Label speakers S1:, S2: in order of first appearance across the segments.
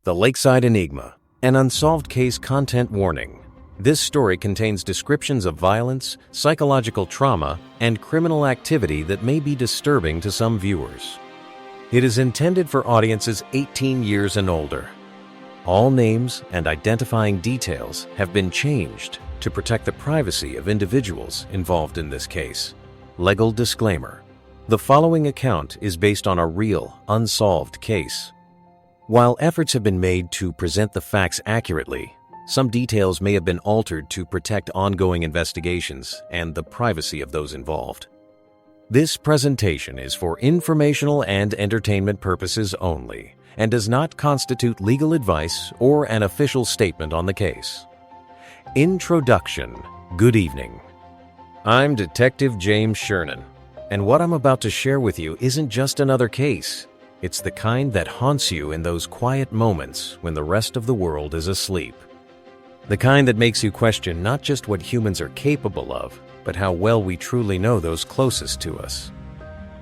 S1: The Lakeside Enigma, an unsolved case content warning. This story contains descriptions of violence, psychological trauma, and criminal activity that may be disturbing to some viewers. It is intended for audiences 18 years and older. All names and identifying details have been changed to protect the privacy of individuals involved in this case. Legal disclaimer. The following account is based on a real, unsolved case. While efforts have been made to present the facts accurately, some details may have been altered to protect ongoing investigations and the privacy of those involved. This presentation is for informational and entertainment purposes only and does not constitute legal advice or an official statement on the case. Introduction. Good evening. I'm Detective James Shernan, and what I'm about to share with you isn't just another case. It's the kind that haunts you in those quiet moments when the rest of the world is asleep. The kind that makes you question not just what humans are capable of, but how well we truly know those closest to us.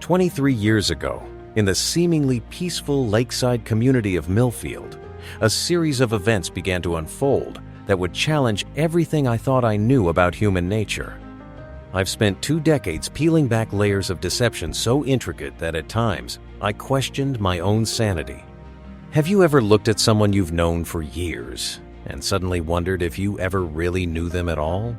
S1: 23 years ago, in the seemingly peaceful lakeside community of Millfield, a series of events began to unfold that would challenge everything I thought I knew about human nature. I've spent 2 decades peeling back layers of deception so intricate that at times I questioned my own sanity. Have you ever looked at someone you've known for years and suddenly wondered if you ever really knew them at all?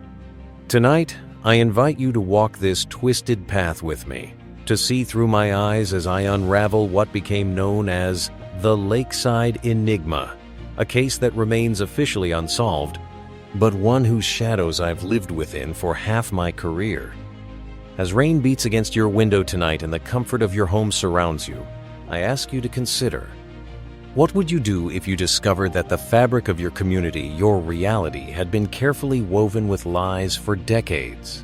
S1: Tonight, I invite you to walk this twisted path with me, to see through my eyes as I unravel what became known as the Lakeside Enigma, a case that remains officially unsolved, but one whose shadows I've lived within for half my career. As rain beats against your window tonight and the comfort of your home surrounds you, I ask you to consider, what would you do if you discovered that the fabric of your community, your reality, had been carefully woven with lies for decades?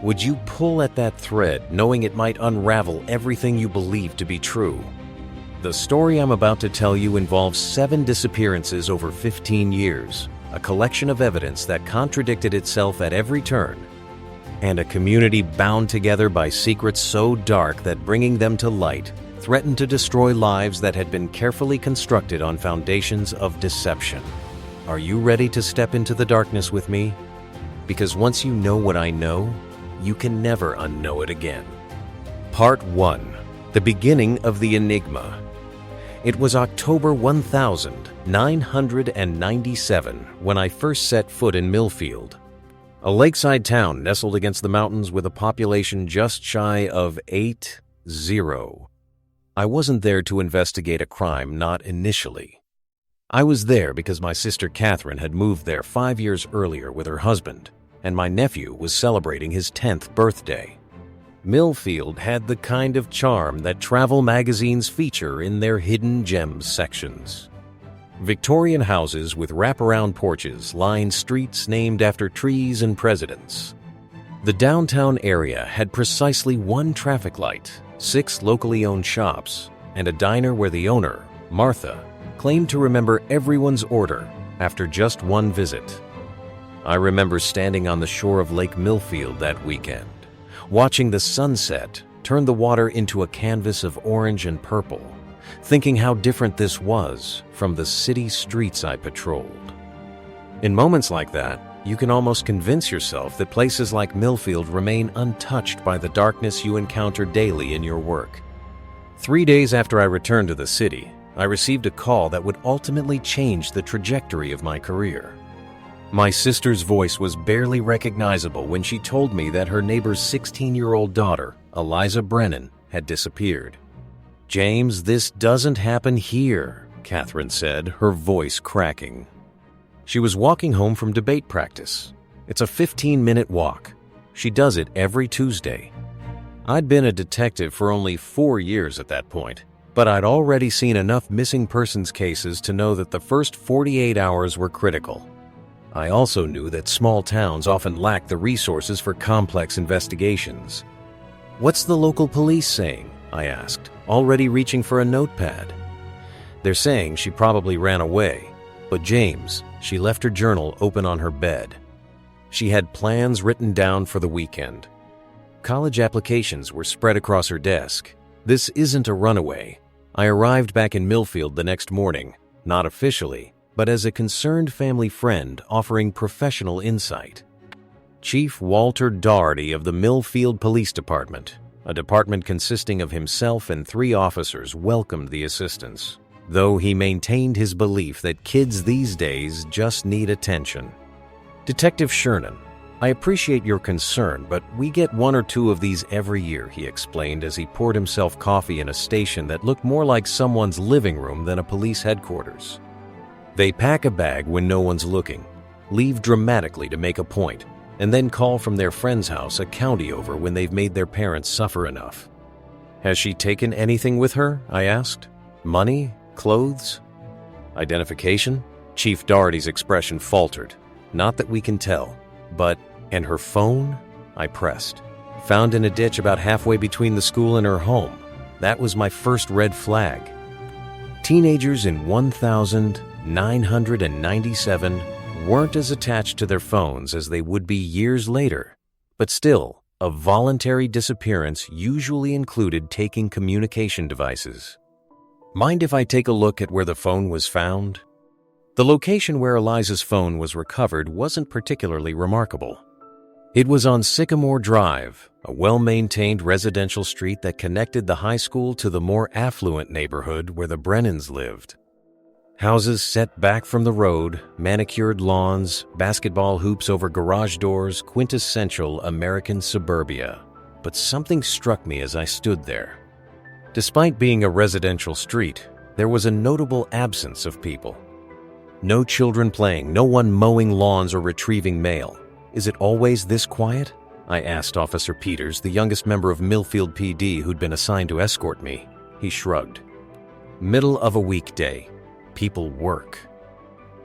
S1: Would you pull at that thread, knowing it might unravel everything you believe to be true? The story I'm about to tell you involves 7 disappearances over 15 years, a collection of evidence that contradicted itself at every turn, and a community bound together by secrets so dark that bringing them to light threatened to destroy lives that had been carefully constructed on foundations of deception. Are you ready to step into the darkness with me? Because once you know what I know, you can never unknow it again. Part 1. The beginning of the enigma. It was October 1997 when I first set foot in Millfield, a lakeside town nestled against the mountains with a population just shy of 80. I wasn't there to investigate a crime, not initially. I was there because my sister Catherine had moved there 5 years earlier with her husband, and my nephew was celebrating his 10th birthday. Millfield had the kind of charm that travel magazines feature in their hidden gems sections. Victorian houses with wraparound porches lined streets named after trees and presidents. The downtown area had precisely 1 traffic light, 6 locally owned shops, and a diner where the owner, Martha, claimed to remember everyone's order after just 1 visit. I remember standing on the shore of Lake Millfield that weekend, watching the sunset turn the water into a canvas of orange and purple, thinking how different this was from the city streets I patrolled. In moments like that, you can almost convince yourself that places like Millfield remain untouched by the darkness you encounter daily in your work. 3 days after I returned to the city, I received a call that would ultimately change the trajectory of my career. My sister's voice was barely recognizable when she told me that her neighbor's 16-year-old daughter, Eliza Brennan, had disappeared. "James, this doesn't happen here," Catherine said, her voice cracking. She was walking home from debate practice. It's a 15-minute walk. She does it every Tuesday. I'd been a detective for only 4 years at that point, but I'd already seen enough missing persons cases to know that the first 48 hours were critical. I also knew that small towns often lack the resources for complex investigations. "What's the local police saying?" I asked, already reaching for a notepad. "They're saying she probably ran away, but James, she left her journal open on her bed. She had plans written down for the weekend. College applications were spread across her desk. This isn't a runaway. I arrived back in Millfield the next morning, not officially, but as a concerned family friend offering professional insight. Chief Walter Doherty of the Millfield Police Department, a department consisting of himself and 3 officers, welcomed the assistance, though he maintained his belief that kids these days just need attention. Detective Shernan, I appreciate your concern, but we get 1 or 2 of these every year, he explained as he poured himself coffee in a station that looked more like someone's living room than a police headquarters. They pack a bag when no one's looking, leave dramatically to make a point, and then call from their friend's house a county over when they've made their parents suffer enough. Has she taken anything with her? I asked. Money? Clothes? Identification? Chief Doherty's expression faltered. Not that we can tell. But, and her phone? I pressed. Found in a ditch about halfway between the school and her home. That was my first red flag. Teenagers in 1,997 weren't as attached to their phones as they would be years later. But still, a voluntary disappearance usually included taking communication devices. Mind if I take a look at where the phone was found? The location where Eliza's phone was recovered wasn't particularly remarkable. It was on Sycamore Drive, a well-maintained residential street that connected the high school to the more affluent neighborhood where the Brennans lived. Houses set back from the road, manicured lawns, basketball hoops over garage doors, quintessential American suburbia. But something struck me as I stood there. Despite being a residential street, there was a notable absence of people. No children playing, no one mowing lawns or retrieving mail. Is it always this quiet? I asked Officer Peters, the youngest member of Millfield PD who'd been assigned to escort me. He shrugged. Middle of a weekday. People work.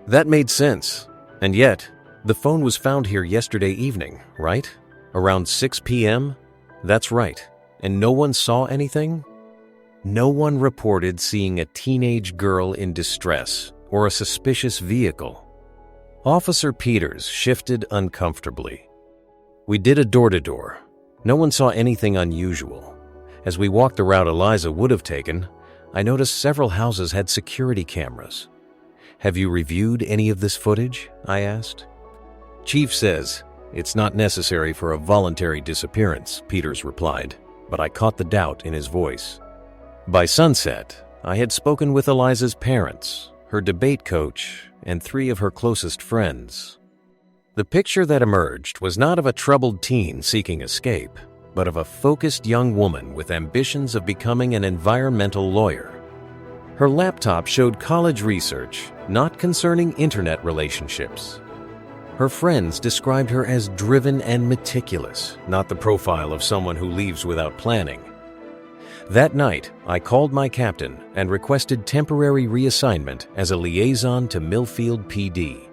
S1: That made sense. And yet, the phone was found here yesterday evening, right? Around 6 p.m.? That's right. And no one saw anything? No one reported seeing a teenage girl in distress or a suspicious vehicle. Officer Peters shifted uncomfortably. We did a door-to-door. No one saw anything unusual. As we walked the route Eliza would have taken, I noticed several houses had security cameras. Have you reviewed any of this footage? I asked. Chief says, it's not necessary for a voluntary disappearance, Peters replied, but I caught the doubt in his voice. By sunset, I had spoken with Eliza's parents, her debate coach, and 3 of her closest friends. The picture that emerged was not of a troubled teen seeking escape, but of a focused young woman with ambitions of becoming an environmental lawyer. Her laptop showed college research, not concerning internet relationships. Her friends described her as driven and meticulous, not the profile of someone who leaves without planning. That night, I called my captain and requested temporary reassignment as a liaison to Millfield PD.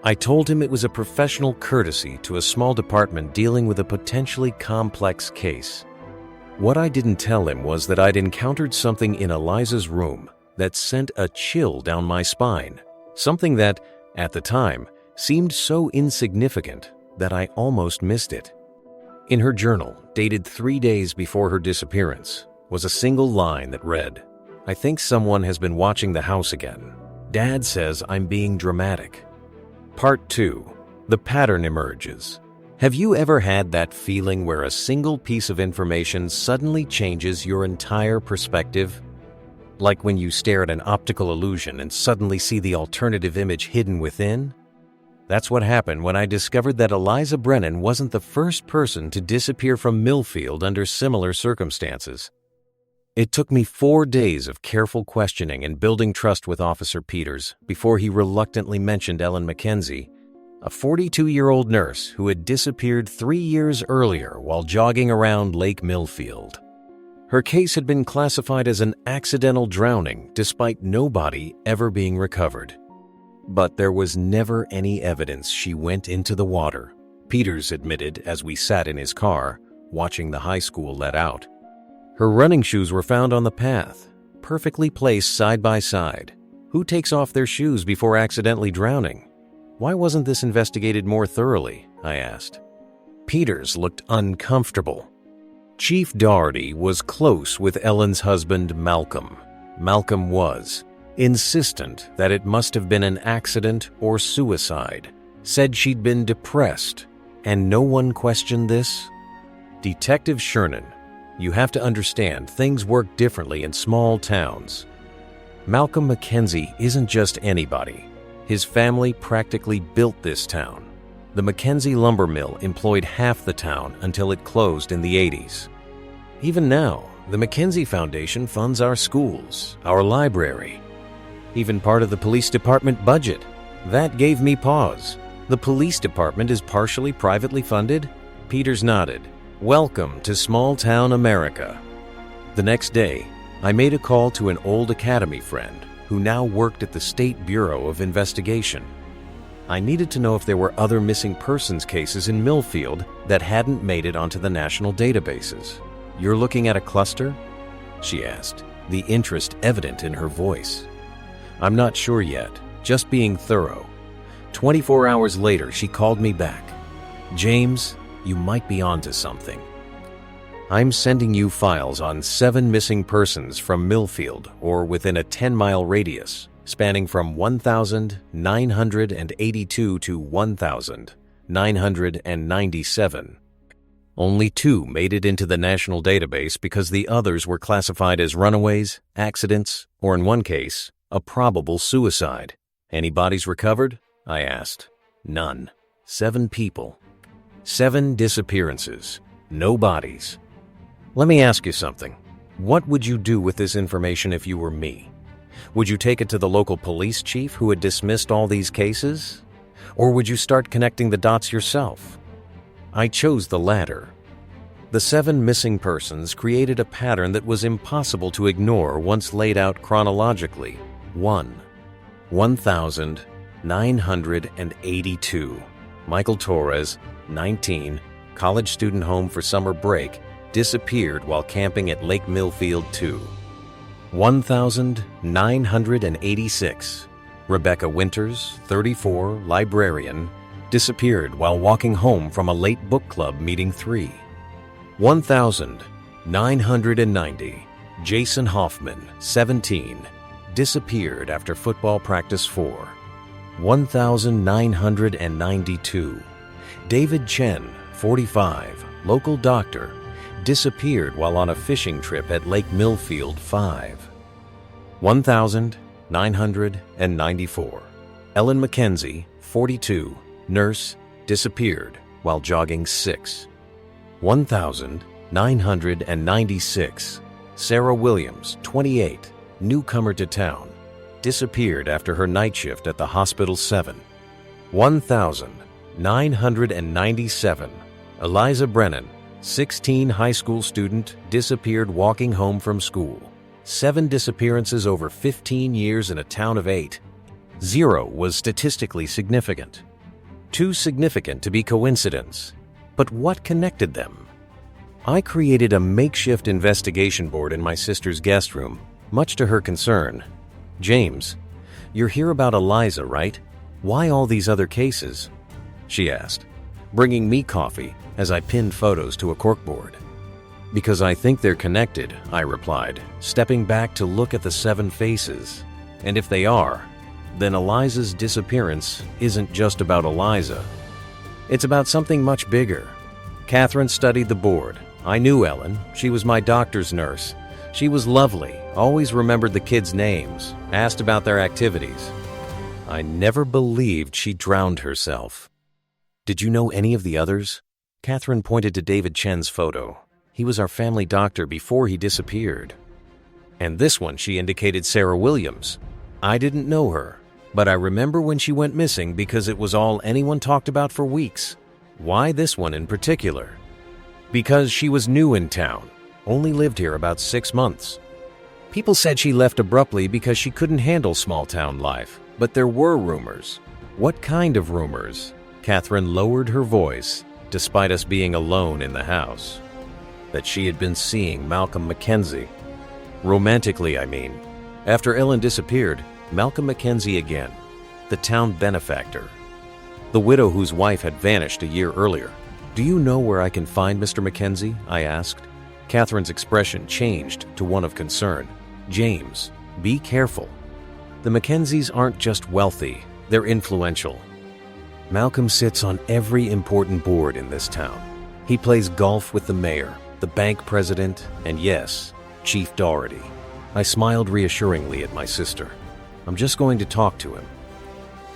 S1: I told him it was a professional courtesy to a small department dealing with a potentially complex case. What I didn't tell him was that I'd encountered something in Eliza's room that sent a chill down my spine, something that, at the time, seemed so insignificant that I almost missed it. In her journal, dated 3 days before her disappearance, was a single line that read, I think someone has been watching the house again. Dad says I'm being dramatic. Part 2. The pattern emerges. Have you ever had that feeling where a single piece of information suddenly changes your entire perspective? Like when you stare at an optical illusion and suddenly see the alternative image hidden within? That's what happened when I discovered that Eliza Brennan wasn't the first person to disappear from Millfield under similar circumstances. It took me 4 days of careful questioning and building trust with Officer Peters before he reluctantly mentioned Ellen McKenzie, a 42-year-old nurse who had disappeared 3 years earlier while jogging around Lake Millfield. Her case had been classified as an accidental drowning despite no body ever being recovered. But there was never any evidence she went into the water, Peters admitted as we sat in his car, watching the high school let out. Her running shoes were found on the path, perfectly placed side by side. Who takes off their shoes before accidentally drowning? Why wasn't this investigated more thoroughly? I asked. Peters looked uncomfortable. Chief Doherty was close with Ellen's husband, Malcolm. Malcolm was, insistent that it must have been an accident or suicide, said she'd been depressed, and no one questioned this? Detective Shernan, you have to understand things work differently in small towns. Malcolm McKenzie isn't just anybody. His family practically built this town. The McKenzie lumber mill employed half the town until it closed in the 80s. Even now, the McKenzie Foundation funds our schools, our library, even part of the police department budget. That gave me pause. The police department is partially privately funded? Peters nodded. Welcome to small-town America. The next day, I made a call to an old academy friend who now worked at the State Bureau of Investigation. I needed to know if there were other missing persons cases in Millfield that hadn't made it onto the national databases. You're looking at a cluster? She asked, the interest evident in her voice. I'm not sure yet, just being thorough. 24 hours later, she called me back. James, you might be onto something. I'm sending you files on 7 missing persons from Millfield or within a 10-mile radius, spanning from 1,982 to 1,997. Only 2 made it into the national database because the others were classified as runaways, accidents, or in one case, a probable suicide. Any bodies recovered? I asked. None. 7 people. 7 disappearances. No bodies. Let me ask you something. What would you do with this information if you were me? Would you take it to the local police chief who had dismissed all these cases? Or would you start connecting the dots yourself? I chose the latter. The 7 missing persons created a pattern that was impossible to ignore once laid out chronologically. 1,982. Michael Torres, 19, college student home for summer break, disappeared while camping at Lake Millfield 2. 1,986. Rebecca Winters, 34, librarian, disappeared while walking home from a late book club meeting 3. 1,990. Jason Hoffman, 17, disappeared after football practice 4. 1,992. David Chen, 45, local doctor, disappeared while on a fishing trip at Lake Millfield 5. 1,994. Ellen McKenzie, 42, nurse, disappeared while jogging 6. 1,996. Sarah Williams, 28, newcomer to town, disappeared after her night shift at the hospital 7. 1,997. Eliza Brennan, 16, high school student, disappeared walking home from school. 7 disappearances over 15 years in a town of 8. 0 was statistically significant. Too significant to be coincidence. But what connected them? I created a makeshift investigation board in my sister's guest room, much to her concern. James, you're here about Eliza, right? Why all these other cases? She asked, bringing me coffee as I pinned photos to a corkboard. Because I think they're connected, I replied, stepping back to look at the 7 faces. And if they are, then Eliza's disappearance isn't just about Eliza. It's about something much bigger. Catherine studied the board. I knew Ellen. She was my doctor's nurse. She was lovely, always remembered the kids' names, asked about their activities. I never believed she drowned herself. Did you know any of the others? Catherine pointed to David Chen's photo. He was our family doctor before he disappeared. And this one, she indicated Sarah Williams. I didn't know her, but I remember when she went missing because it was all anyone talked about for weeks. Why this one in particular? Because she was new in town, only lived here about 6 months. People said she left abruptly because she couldn't handle small-town life, but there were rumors. What kind of rumors? Catherine lowered her voice, despite us being alone in the house. That she had been seeing Malcolm McKenzie. Romantically, I mean. After Ellen disappeared, Malcolm McKenzie again, the town benefactor. The widow whose wife had vanished a year earlier. Do you know where I can find Mr. McKenzie? I asked. Catherine's expression changed to one of concern. James, be careful. The Mackenzies aren't just wealthy, they're influential. Malcolm sits on every important board in this town. He plays golf with the mayor, the bank president, and yes, Chief Doherty. I smiled reassuringly at my sister. I'm just going to talk to him.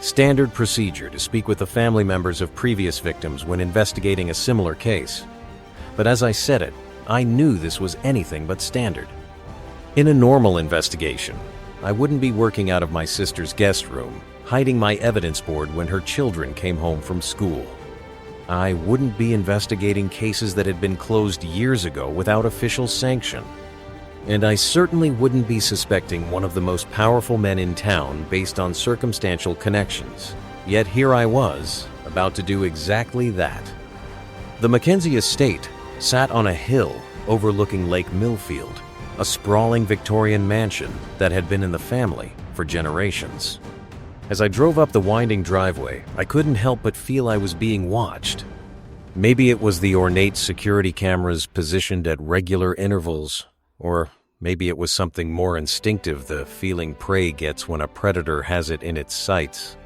S1: Standard procedure to speak with the family members of previous victims when investigating a similar case. But as I said it, I knew this was anything but standard. In a normal investigation, I wouldn't be working out of my sister's guest room, hiding my evidence board when her children came home from school. I wouldn't be investigating cases that had been closed years ago without official sanction. And I certainly wouldn't be suspecting one of the most powerful men in town based on circumstantial connections. Yet here I was, about to do exactly that. The Mackenzie estate sat on a hill overlooking Lake Millfield, a sprawling Victorian mansion that had been in the family for generations. As I drove up the winding driveway, I couldn't help but feel I was being watched. Maybe it was the ornate security cameras positioned at regular intervals, or maybe it was something more instinctive, the feeling prey gets when a predator has it in its sights.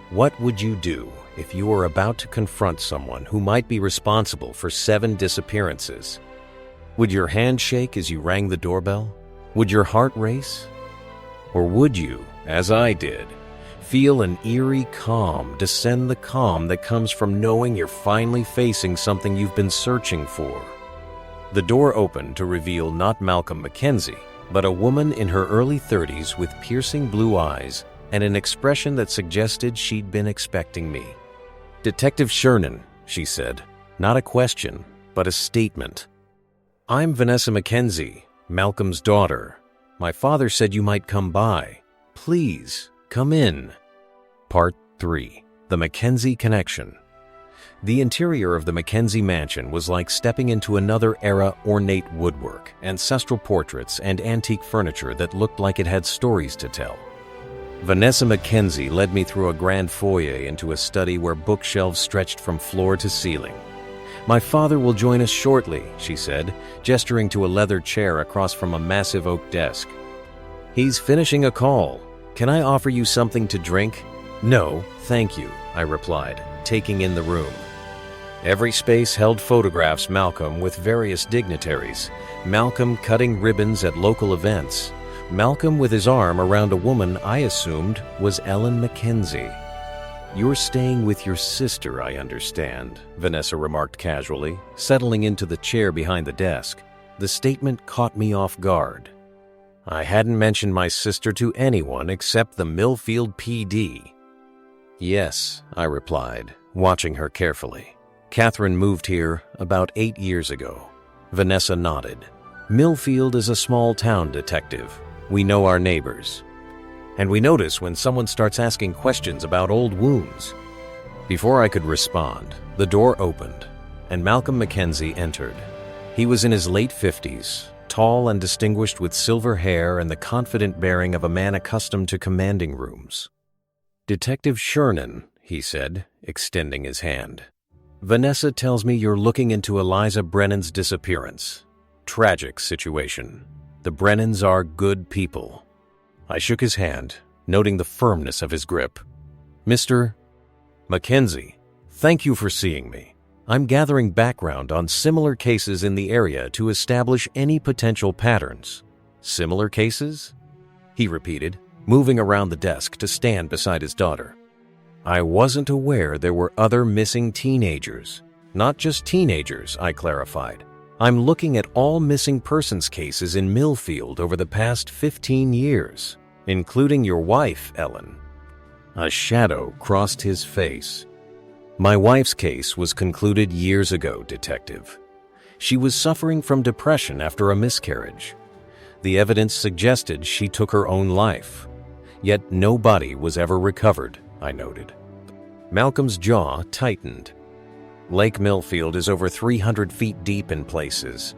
S1: What would you do if you were about to confront someone who might be responsible for 7 disappearances? Would your hand shake as you rang the doorbell? Would your heart race? Or would you, as I did, feel an eerie calm descend, the calm that comes from knowing you're finally facing something you've been searching for? The door opened to reveal not Malcolm Mackenzie, but a woman in her early 30s with piercing blue eyes and an expression that suggested she'd been expecting me. "Detective Shernan," she said, not a question, but a statement. "I'm Vanessa Mackenzie, Malcolm's daughter. My father said you might come by. Please, come in." Part 3. The Mackenzie Connection. The interior of the Mackenzie mansion was like stepping into another era. Ornate woodwork, ancestral portraits, and antique furniture that looked like it had stories to tell. Vanessa Mackenzie led me through a grand foyer into a study where bookshelves stretched from floor to ceiling. "My father will join us shortly," she said, gesturing to a leather chair across from a massive oak desk. "He's finishing a call. Can I offer you something to drink?" "No, thank you," I replied, taking in the room. Every space held photographs Malcolm with various dignitaries. Malcolm cutting ribbons at local events. Malcolm with his arm around a woman I assumed was Ellen Mackenzie. "You're staying with your sister, I understand," Vanessa remarked casually, settling into the chair behind the desk. The statement caught me off guard. I hadn't mentioned my sister to anyone except the Millfield PD. "Yes," I replied, watching her carefully. "Catherine moved here about 8 years ago." Vanessa nodded. "Millfield is a small town, detective. We know our neighbors. And we notice when someone starts asking questions about old wounds." Before I could respond, the door opened, and Malcolm Mackenzie entered. He was in his late 50s, tall and distinguished with silver hair and the confident bearing of a man accustomed to commanding rooms. "Detective Shernan," he said, extending his hand. "Vanessa tells me you're looking into Eliza Brennan's disappearance. Tragic situation. The Brennans are good people." I shook his hand, noting the firmness of his grip. "Mr. Mackenzie, thank you for seeing me. I'm gathering background on similar cases in the area to establish any potential patterns." "Similar cases?" he repeated, moving around the desk to stand beside his daughter. "I wasn't aware there were other missing teenagers." "Not just teenagers," I clarified. "I'm looking at all missing persons cases in Millfield over the past 15 years, including your wife, Ellen." A shadow crossed his face. "My wife's case was concluded years ago, detective. She was suffering from depression after a miscarriage. The evidence suggested she took her own life. Yet no body was ever recovered," I noted. Malcolm's jaw tightened. "Lake Millfield is over 300 feet deep in places.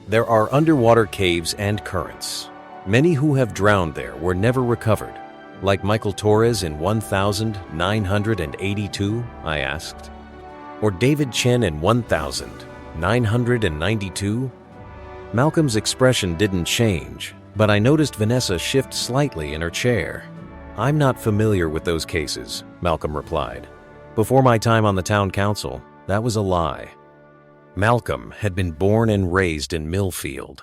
S1: There are underwater caves and currents. Many who have drowned there were never recovered. Like Michael Torres in 1982, I asked. Or David Chen in 1992? Malcolm's expression didn't change, but I noticed Vanessa shift slightly in her chair. I'm not familiar with those cases, Malcolm replied. Before my time on the town council, that was a lie. Malcolm had been born and raised in Millfield.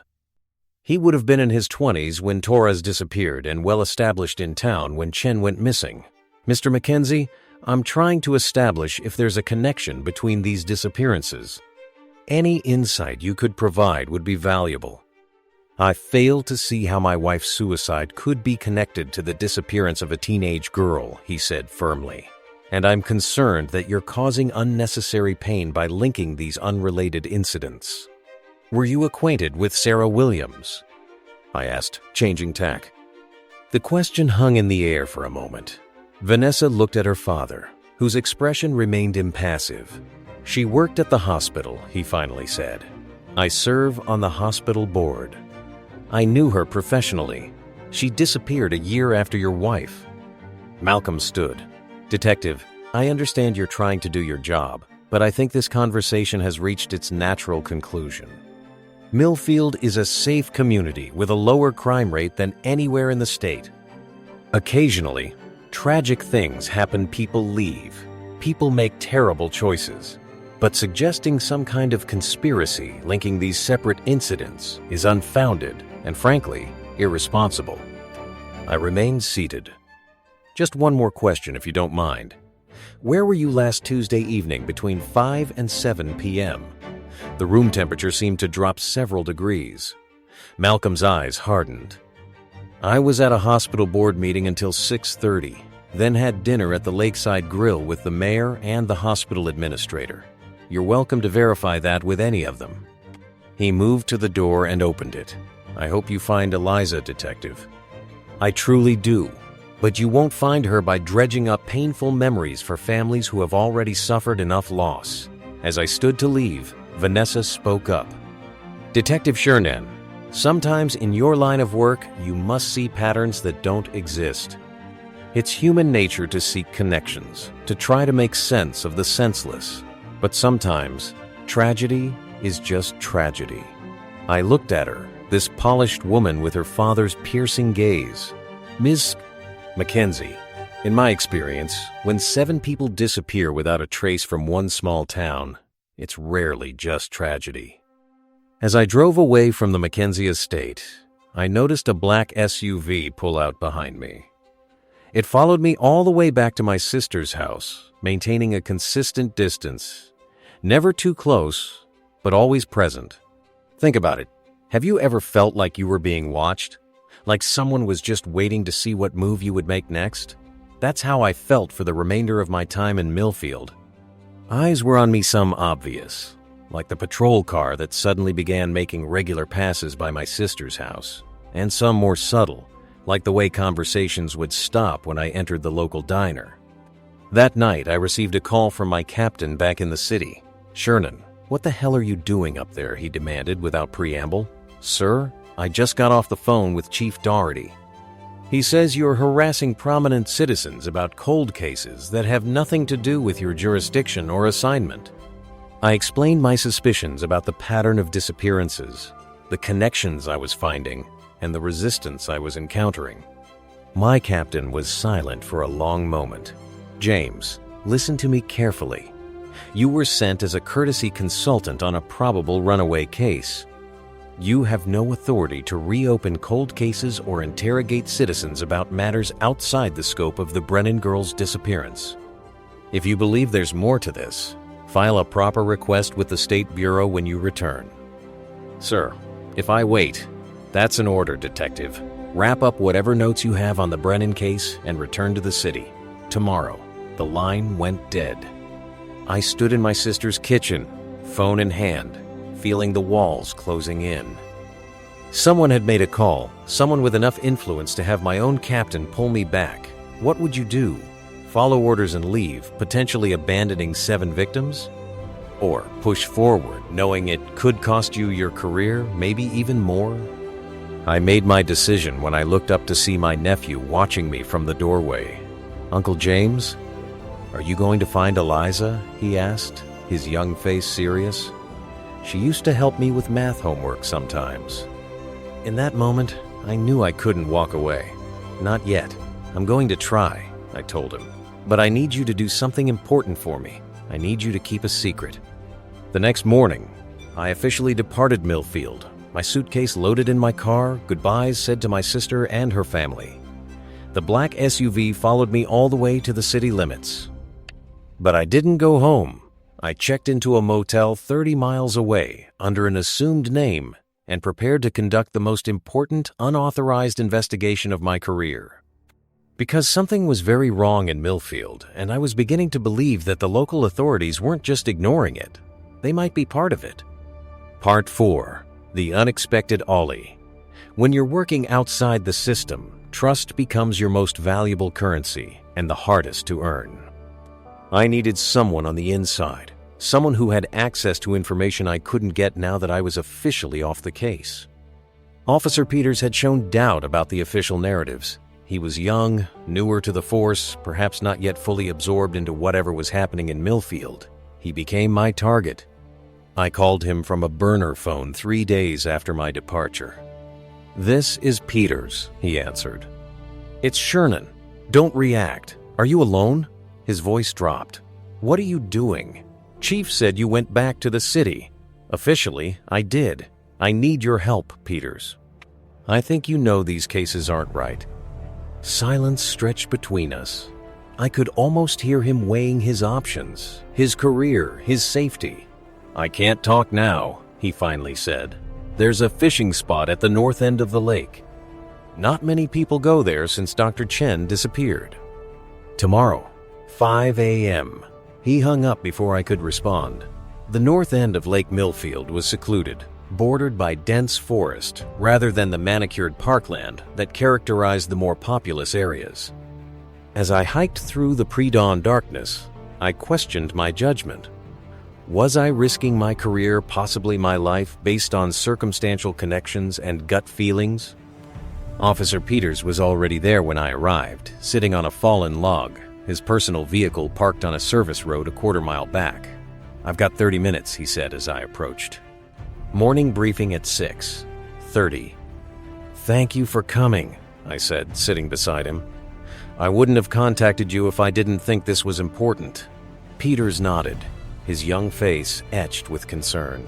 S1: He would have been in his 20s when Torres disappeared and well established in town when Chen went missing. Mr. Mackenzie, I'm trying to establish if there's a connection between these disappearances. Any insight you could provide would be valuable. I fail to see how my wife's suicide could be connected to the disappearance of a teenage girl, he said firmly. And I'm concerned that you're causing unnecessary pain by linking these unrelated incidents. Were you acquainted with Sarah Williams? I asked, changing tack. The question hung in the air for a moment. Vanessa looked at her father, whose expression remained impassive. She worked at the hospital, he finally said. I serve on the hospital board. I knew her professionally. She disappeared a year after your wife. Malcolm stood. Detective, I understand you're trying to do your job, but I think this conversation has reached its natural conclusion. Millfield is a safe community with a lower crime rate than anywhere in the state. Occasionally, tragic things happen, people leave. People make terrible choices. But suggesting some kind of conspiracy linking these separate incidents is unfounded and, frankly, irresponsible. I remained seated. Just one more question, if you don't mind. Where were you last Tuesday evening between 5 and 7 p.m.? The room temperature seemed to drop several degrees. Malcolm's eyes hardened. I was at a hospital board meeting until 6:30, then had dinner at the Lakeside Grill with the mayor and the hospital administrator. You're welcome to verify that with any of them. He moved to the door and opened it. I hope you find Eliza, Detective. I truly do. But you won't find her by dredging up painful memories for families who have already suffered enough loss. As I stood to leave, Vanessa spoke up. Detective Shernan, sometimes in your line of work, you must see patterns that don't exist. It's human nature to seek connections, to try to make sense of the senseless. But sometimes, tragedy is just tragedy. I looked at her, this polished woman with her father's piercing gaze. Ms. Mackenzie, in my experience, when 7 people disappear without a trace from one small town, it's rarely just tragedy. As I drove away from the Mackenzie estate, I noticed a black SUV pull out behind me. It followed me all the way back to my sister's house, maintaining a consistent distance. Never too close, but always present. Think about it. Have you ever felt like you were being watched? Like someone was just waiting to see what move you would make next? That's how I felt for the remainder of my time in Millfield. Eyes were on me, some obvious, like the patrol car that suddenly began making regular passes by my sister's house, and some more subtle, like the way conversations would stop when I entered the local diner. That night, I received a call from my captain back in the city. Shernan, what the hell are you doing up there? He demanded without preamble. Sir, I just got off the phone with Chief Doherty. He says you're harassing prominent citizens about cold cases that have nothing to do with your jurisdiction or assignment. I explained my suspicions about the pattern of disappearances, the connections I was finding, and the resistance I was encountering. My captain was silent for a long moment. James, listen to me carefully. You were sent as a courtesy consultant on a probable runaway case. You have no authority to reopen cold cases or interrogate citizens about matters outside the scope of the Brennan girls' disappearance. If you believe there's more to this, file a proper request with the State Bureau when you return. Sir, if I wait, that's an order, Detective. Wrap up whatever notes you have on the Brennan case and return to the city. Tomorrow, the line went dead. I stood in my sister's kitchen, phone in hand, feeling the walls closing in. Someone had made a call, someone with enough influence to have my own captain pull me back. What would you do? Follow orders and leave, potentially abandoning 7 victims? Or push forward, knowing it could cost you your career, maybe even more? I made my decision when I looked up to see my nephew watching me from the doorway. Uncle James, are you going to find Eliza? He asked, his young face serious. She used to help me with math homework sometimes. In that moment, I knew I couldn't walk away. Not yet. "I'm going to try," I told him. "But I need you to do something important for me. I need you to keep a secret." The next morning, I officially departed Millfield, my suitcase loaded in my car, goodbyes said to my sister and her family. The black SUV followed me all the way to the city limits. But I didn't go home. I checked into a motel 30 miles away under an assumed name and prepared to conduct the most important unauthorized investigation of my career. Because something was very wrong in Millfield, and I was beginning to believe that the local authorities weren't just ignoring it. They might be part of it. Part 4. The Unexpected Ollie. When you're working outside the system, trust becomes your most valuable currency and the hardest to earn. I needed someone on the inside, someone who had access to information I couldn't get now that I was officially off the case. Officer Peters had shown doubt about the official narratives. He was young, newer to the force, perhaps not yet fully absorbed into whatever was happening in Millfield. He became my target. I called him from a burner phone 3 days after my departure. "This is Peters," he answered. "It's Shernan. Don't react. Are you alone?" His voice dropped. "What are you doing? Chief said you went back to the city." "Officially, I did. I need your help, Peters." "I think you know these cases aren't right." Silence stretched between us. I could almost hear him weighing his options, his career, his safety. "I can't talk now," he finally said. "There's a fishing spot at the north end of the lake. Not many people go there since Dr. Chen disappeared. Tomorrow, 5 a.m. He hung up before I could respond. The north end of Lake Millfield was secluded, bordered by dense forest rather than the manicured parkland that characterized the more populous areas. As I hiked through the pre-dawn darkness, I questioned my judgment. Was I risking my career, possibly my life, based on circumstantial connections and gut feelings? Officer Peters was already there when I arrived, sitting on a fallen log, his personal vehicle parked on a service road a quarter-mile back. "I've got 30 minutes, he said as I approached. "Morning briefing at 6:30. "Thank you for coming," I said, sitting beside him. "I wouldn't have contacted you if I didn't think this was important." Peters nodded, his young face etched with concern.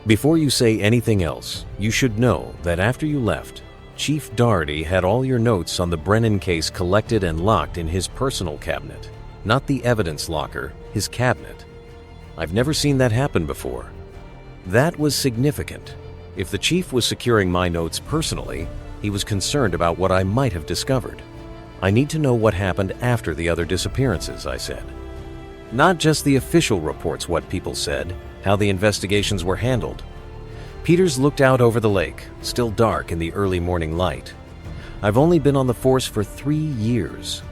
S1: "Before you say anything else, you should know that after you left, Chief Doherty had all your notes on the Brennan case collected and locked in his personal cabinet. Not the evidence locker, his cabinet. I've never seen that happen before. That was significant. If the chief was securing my notes personally, he was concerned about what I might have discovered. I need to know what happened after the other disappearances," I said. "Not just the official reports, what people said, how the investigations were handled." Peters looked out over the lake, still dark in the early morning light. "I've only been on the force for 3 years.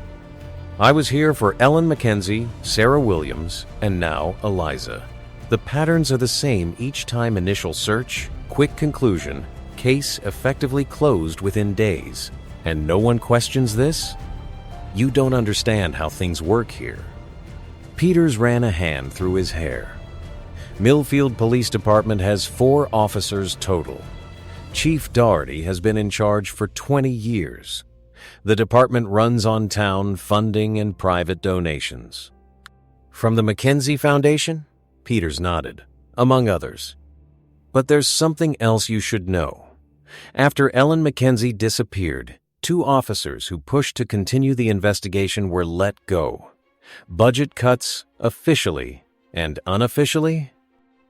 S1: I was here for Ellen Mackenzie, Sarah Williams, and now Eliza. The patterns are the same each time: initial search, quick conclusion, case effectively closed within days. And no one questions this? You don't understand how things work here." Peters ran a hand through his hair. "Millfield Police Department has 4 officers total. Chief Doherty has been in charge for 20 years. The department runs on town funding and private donations." "From the Mackenzie Foundation?" Peters nodded. "Among others. But there's something else you should know. After Ellen Mackenzie disappeared, 2 officers who pushed to continue the investigation were let go. Budget cuts, officially and unofficially.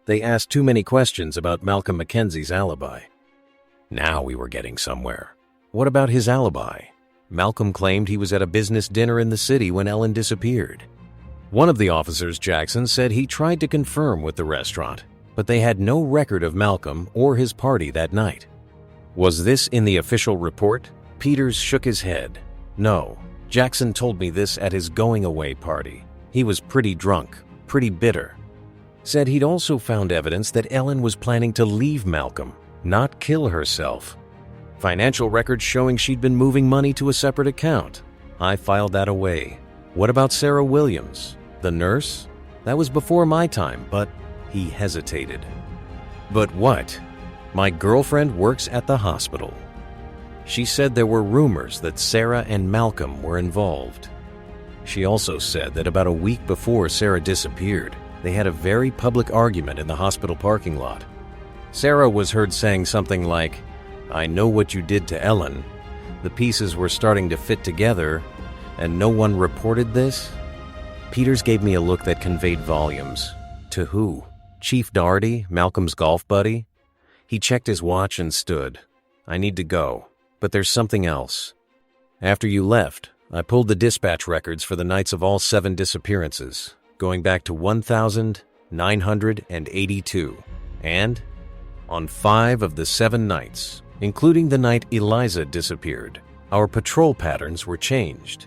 S1: They asked too many questions about Malcolm Mackenzie's alibi." Now we were getting somewhere. "What about his alibi?" "Malcolm claimed he was at a business dinner in the city when Ellen disappeared. One of the officers, Jackson, said he tried to confirm with the restaurant, but they had no record of Malcolm or his party that night." "Was this in the official report?" Peters shook his head. "No. Jackson told me this at his going-away party. He was pretty drunk, pretty bitter. Said he'd also found evidence that Ellen was planning to leave Malcolm, not kill herself. Financial records showing she'd been moving money to a separate account. I filed that away. What about Sarah Williams, the nurse? That was before my time, but..." He hesitated. "But what? My girlfriend works at the hospital." She said there were rumors that Sarah and Malcolm were involved. She also said that about a week before Sarah disappeared, they had a very public argument in the hospital parking lot. Sarah was heard saying something like, "I know what you did to Ellen. The pieces were starting to fit together, and no one reported this?" Peters gave me a look that conveyed volumes. To who? Chief Doherty, Malcolm's golf buddy? He checked his watch and stood. "I need to go, but there's something else. After you left, I pulled the dispatch records for the nights of all 7 disappearances, going back to 1,982, and on 5 of the 7 nights, including the night Eliza disappeared, our patrol patterns were changed.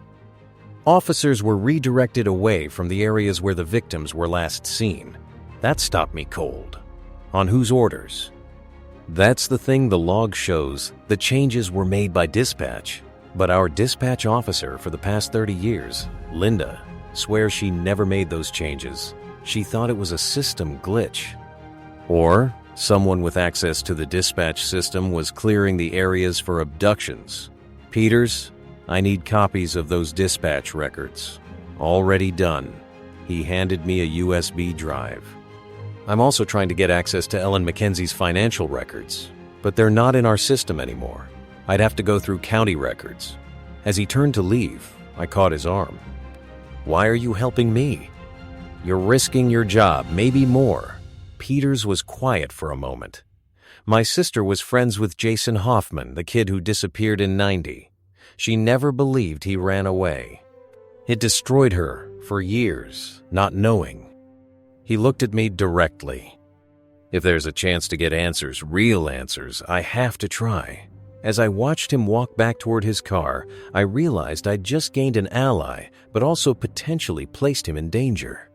S1: Officers were redirected away from the areas where the victims were last seen. That stopped me cold. On whose orders? That's the thing the log shows. The changes were made by dispatch, but our dispatch officer for the past 30 years, Linda, swears she never made those changes. She thought it was a system glitch. Or someone with access to the dispatch system was clearing the areas for abductions. Peters, I need copies of those dispatch records. Already done. He handed me a USB drive. I'm also trying to get access to Ellen Mackenzie's financial records, but they're not in our system anymore. I'd have to go through county records. As he turned to leave, I caught his arm. "Why are you helping me?" "You're risking your job, maybe more." Peters was quiet for a moment. "My sister was friends with Jason Hoffman, the kid who disappeared in '90. She never believed he ran away. It destroyed her for years, not knowing." He looked at me directly. "If there's a chance to get answers, real answers, I have to try." As I watched him walk back toward his car, I realized I'd just gained an ally, but also potentially placed him in danger.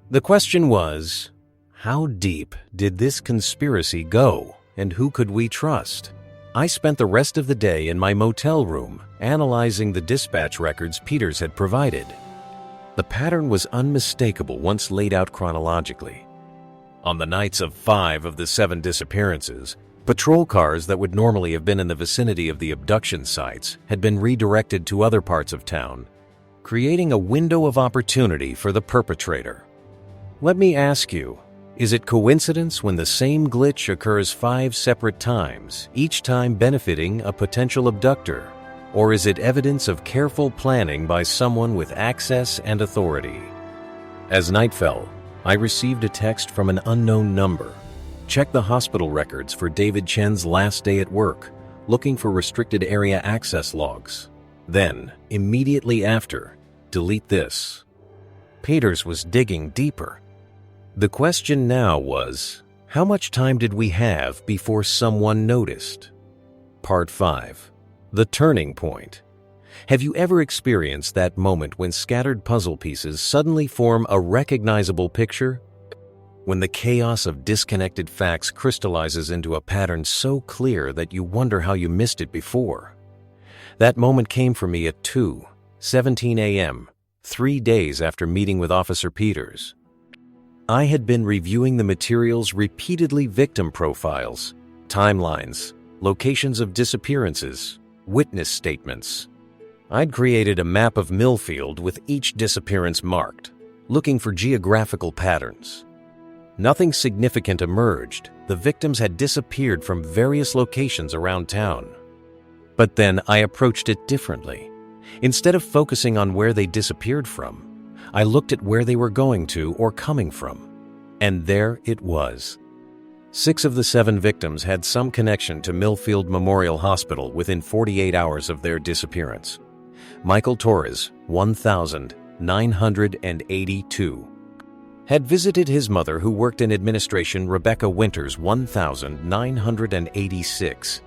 S1: The question was, how deep did this conspiracy go, and who could we trust? I spent the rest of the day in my motel room, analyzing the dispatch records Peters had provided. The pattern was unmistakable once laid out chronologically. On the nights of 5 of the 7 disappearances, patrol cars that would normally have been in the vicinity of the abduction sites had been redirected to other parts of town, creating a window of opportunity for the perpetrator. Let me ask you, is it coincidence when the same glitch occurs 5 separate times, each time benefiting a potential abductor? Or is it evidence of careful planning by someone with access and authority? As night fell, I received a text from an unknown number. Check the hospital records for David Chen's last day at work, looking for restricted area access logs. Then, immediately after, delete this. Peters was digging deeper. The question now was, how much time did we have before someone noticed? Part 5. The turning point. Have you ever experienced that moment when scattered puzzle pieces suddenly form a recognizable picture? When the chaos of disconnected facts crystallizes into a pattern so clear that you wonder how you missed it before. That moment came for me at 2:17 a.m., 3 days after meeting with Officer Peters. I had been reviewing the materials repeatedly: victim profiles, timelines, locations of disappearances, witness statements. I'd created a map of Millfield with each disappearance marked, looking for geographical patterns. Nothing significant emerged. The victims had disappeared from various locations around town. But then I approached it differently. Instead of focusing on where they disappeared from, I looked at where they were going to or coming from. And there it was. 6 of the 7 victims had some connection to Millfield Memorial Hospital within 48 hours of their disappearance. Michael Torres, 1,982. Had visited his mother, who worked in administration, Rebecca Winters, 1,986.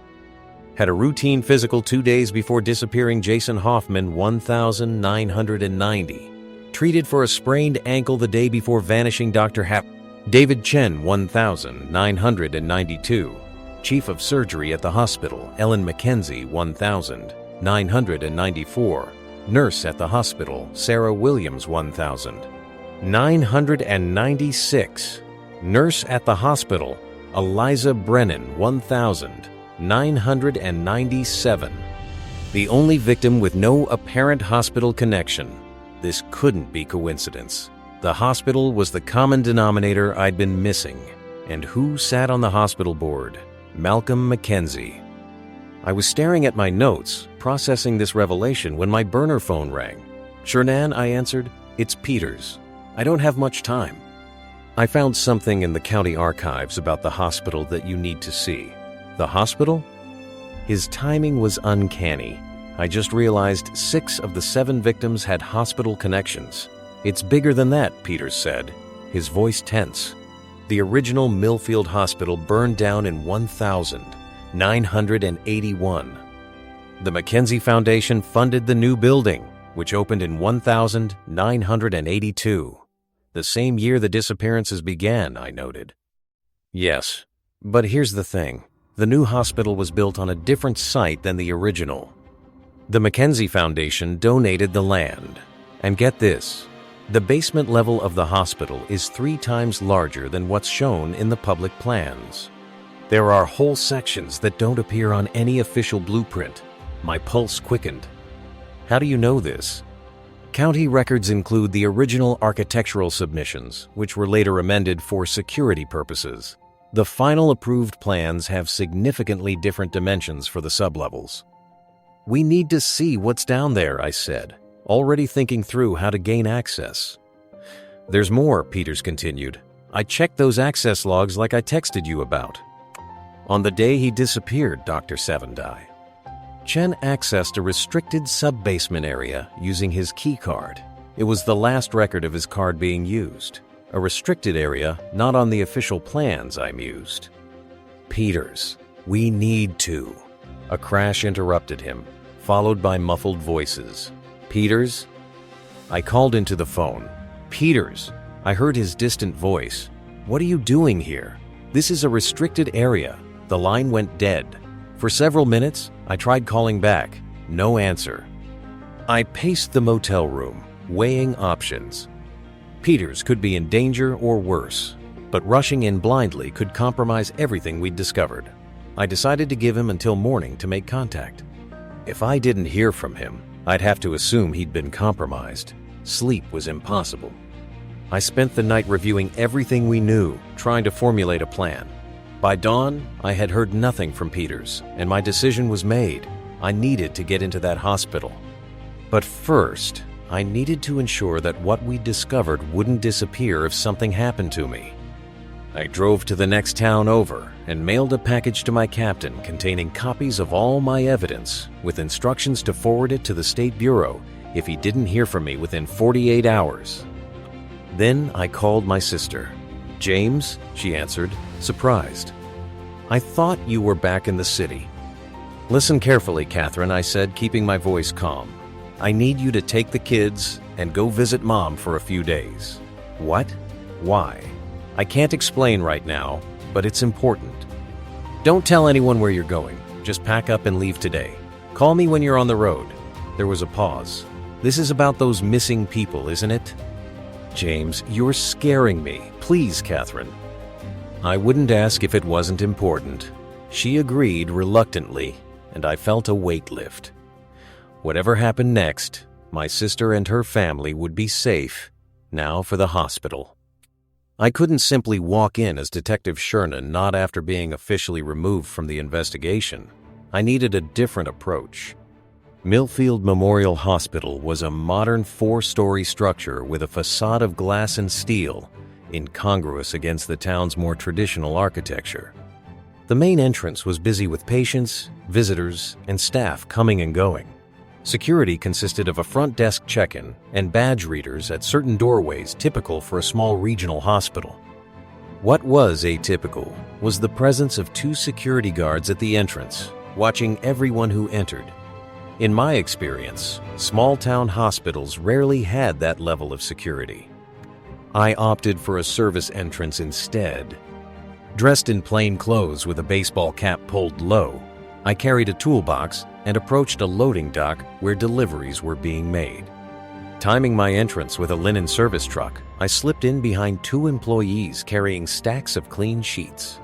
S1: Had a routine physical 2 days before disappearing Jason Hoffman, 1,990. Treated for a sprained ankle the day before vanishing Dr. David Chen, 1,992. Chief of Surgery at the hospital, Ellen Mackenzie, 1,994. Nurse at the hospital, Sarah Williams, 1,996. Nurse at the hospital, Eliza Brennan, 1,000. 997. The only victim with no apparent hospital connection. This couldn't be coincidence. The hospital was the common denominator I'd been missing. And who sat on the hospital board? Malcolm Mackenzie. I was staring at my notes, processing this revelation when my burner phone rang. "Shernan," I answered. "It's Peters. I don't have much time." "I found something in the county archives about the hospital that you need to see." "The hospital?" His timing was uncanny. I just realized 6 of the 7 victims had hospital connections. "It's bigger than that," Peters said, his voice tense. The original Millfield Hospital burned down in 1981. The Mackenzie Foundation funded the new building, which opened in 1982. The same year the disappearances began, I noted. Yes, but here's the thing. The new hospital was built on a different site than the original. The Mackenzie Foundation donated the land. And get this, the basement level of the hospital is 3 times larger than what's shown in the public plans. There are whole sections that don't appear on any official blueprint. My pulse quickened. How do you know this? County records include the original architectural submissions, which were later amended for security purposes. The final approved plans have significantly different dimensions for the sublevels. "We need to see what's down there," I said, already thinking through how to gain access. "There's more," Peters continued. "I checked those access logs like I texted you about." On the day he disappeared, Dr. Sevendai, Chen accessed a restricted sub-basement area using his key card. It was the last record of his card being used. A restricted area not on the official plans, I mused. "Peters, we need to." A crash interrupted him, followed by muffled voices. "Peters?" I called into the phone. "Peters!" I heard his distant voice. "What are you doing here? This is a restricted area." The line went dead. For several minutes, I tried calling back. No answer. I paced the motel room, weighing options. Peters could be in danger or worse, but rushing in blindly could compromise everything we'd discovered. I decided to give him until morning to make contact. If I didn't hear from him, I'd have to assume he'd been compromised. Sleep was impossible. I spent the night reviewing everything we knew, trying to formulate a plan. By dawn, I had heard nothing from Peters, and my decision was made. I needed to get into that hospital. But first, I needed to ensure that what we discovered wouldn't disappear if something happened to me. I drove to the next town over and mailed a package to my captain containing copies of all my evidence, with instructions to forward it to the State Bureau if he didn't hear from me within 48 hours. Then I called my sister. "James?" she answered, surprised. "I thought you were back in the city." "Listen carefully, Catherine," I said, keeping my voice calm. "I need you to take the kids and go visit Mom for a few days." "What? Why?" "I can't explain right now, but it's important. Don't tell anyone where you're going. Just pack up and leave today. Call me when you're on the road." There was a pause. "This is about those missing people, isn't it?" "James, you're scaring me. Please, Catherine." I wouldn't ask if it wasn't important. She agreed reluctantly, and I felt a weight lift. Whatever happened next, my sister and her family would be safe. Now for the hospital. I couldn't simply walk in as Detective Shernan not after being officially removed from the investigation. I needed a different approach. Millfield Memorial Hospital was a modern 4-story structure with a facade of glass and steel, incongruous against the town's more traditional architecture. The main entrance was busy with patients, visitors, and staff coming and going. Security consisted of a front desk check-in and badge readers at certain doorways typical for a small regional hospital. What was atypical was the presence of 2 security guards at the entrance, watching everyone who entered. In my experience, small-town hospitals rarely had that level of security. I opted for a service entrance instead. Dressed in plain clothes with a baseball cap pulled low, I carried a toolbox and approached a loading dock where deliveries were being made. Timing my entrance with a linen service truck, I slipped in behind 2 employees carrying stacks of clean sheets.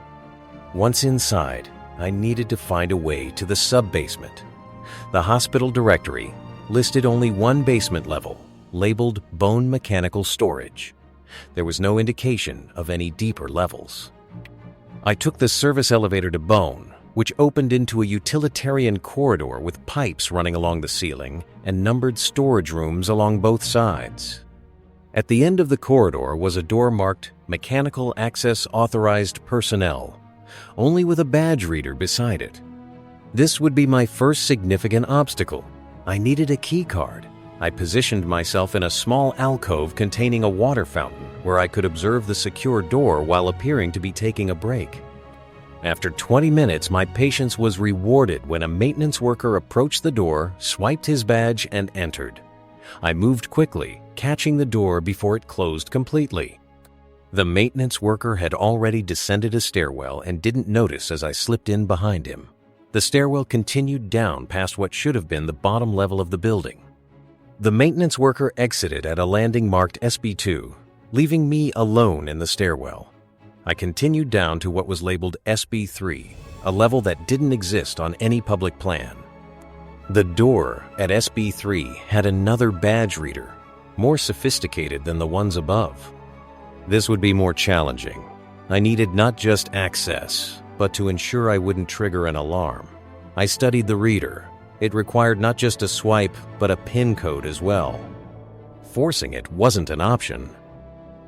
S1: Once inside, I needed to find a way to the sub-basement. The hospital directory listed only one basement level, labeled bone mechanical storage. There was no indication of any deeper levels. I took the service elevator to Bone, which opened into a utilitarian corridor with pipes running along the ceiling and numbered storage rooms along both sides. At the end of the corridor was a door marked Mechanical Access Authorized Personnel, only with a badge reader beside it. This would be my first significant obstacle. I needed a key card. I positioned myself in a small alcove containing a water fountain where I could observe the secure door while appearing to be taking a break. After 20 minutes, my patience was rewarded when a maintenance worker approached the door, swiped his badge, and entered. I moved quickly, catching the door before it closed completely. The maintenance worker had already descended a stairwell and didn't notice as I slipped in behind him. The stairwell continued down past what should have been the bottom level of the building. The maintenance worker exited at a landing marked SB2, leaving me alone in the stairwell. I continued down to what was labeled SB3, a level that didn't exist on any public plan. The door at SB3 had another badge reader, more sophisticated than the ones above. This would be more challenging. I needed not just access, but to ensure I wouldn't trigger an alarm. I studied the reader. It required not just a swipe, but a PIN code as well. Forcing it wasn't an option.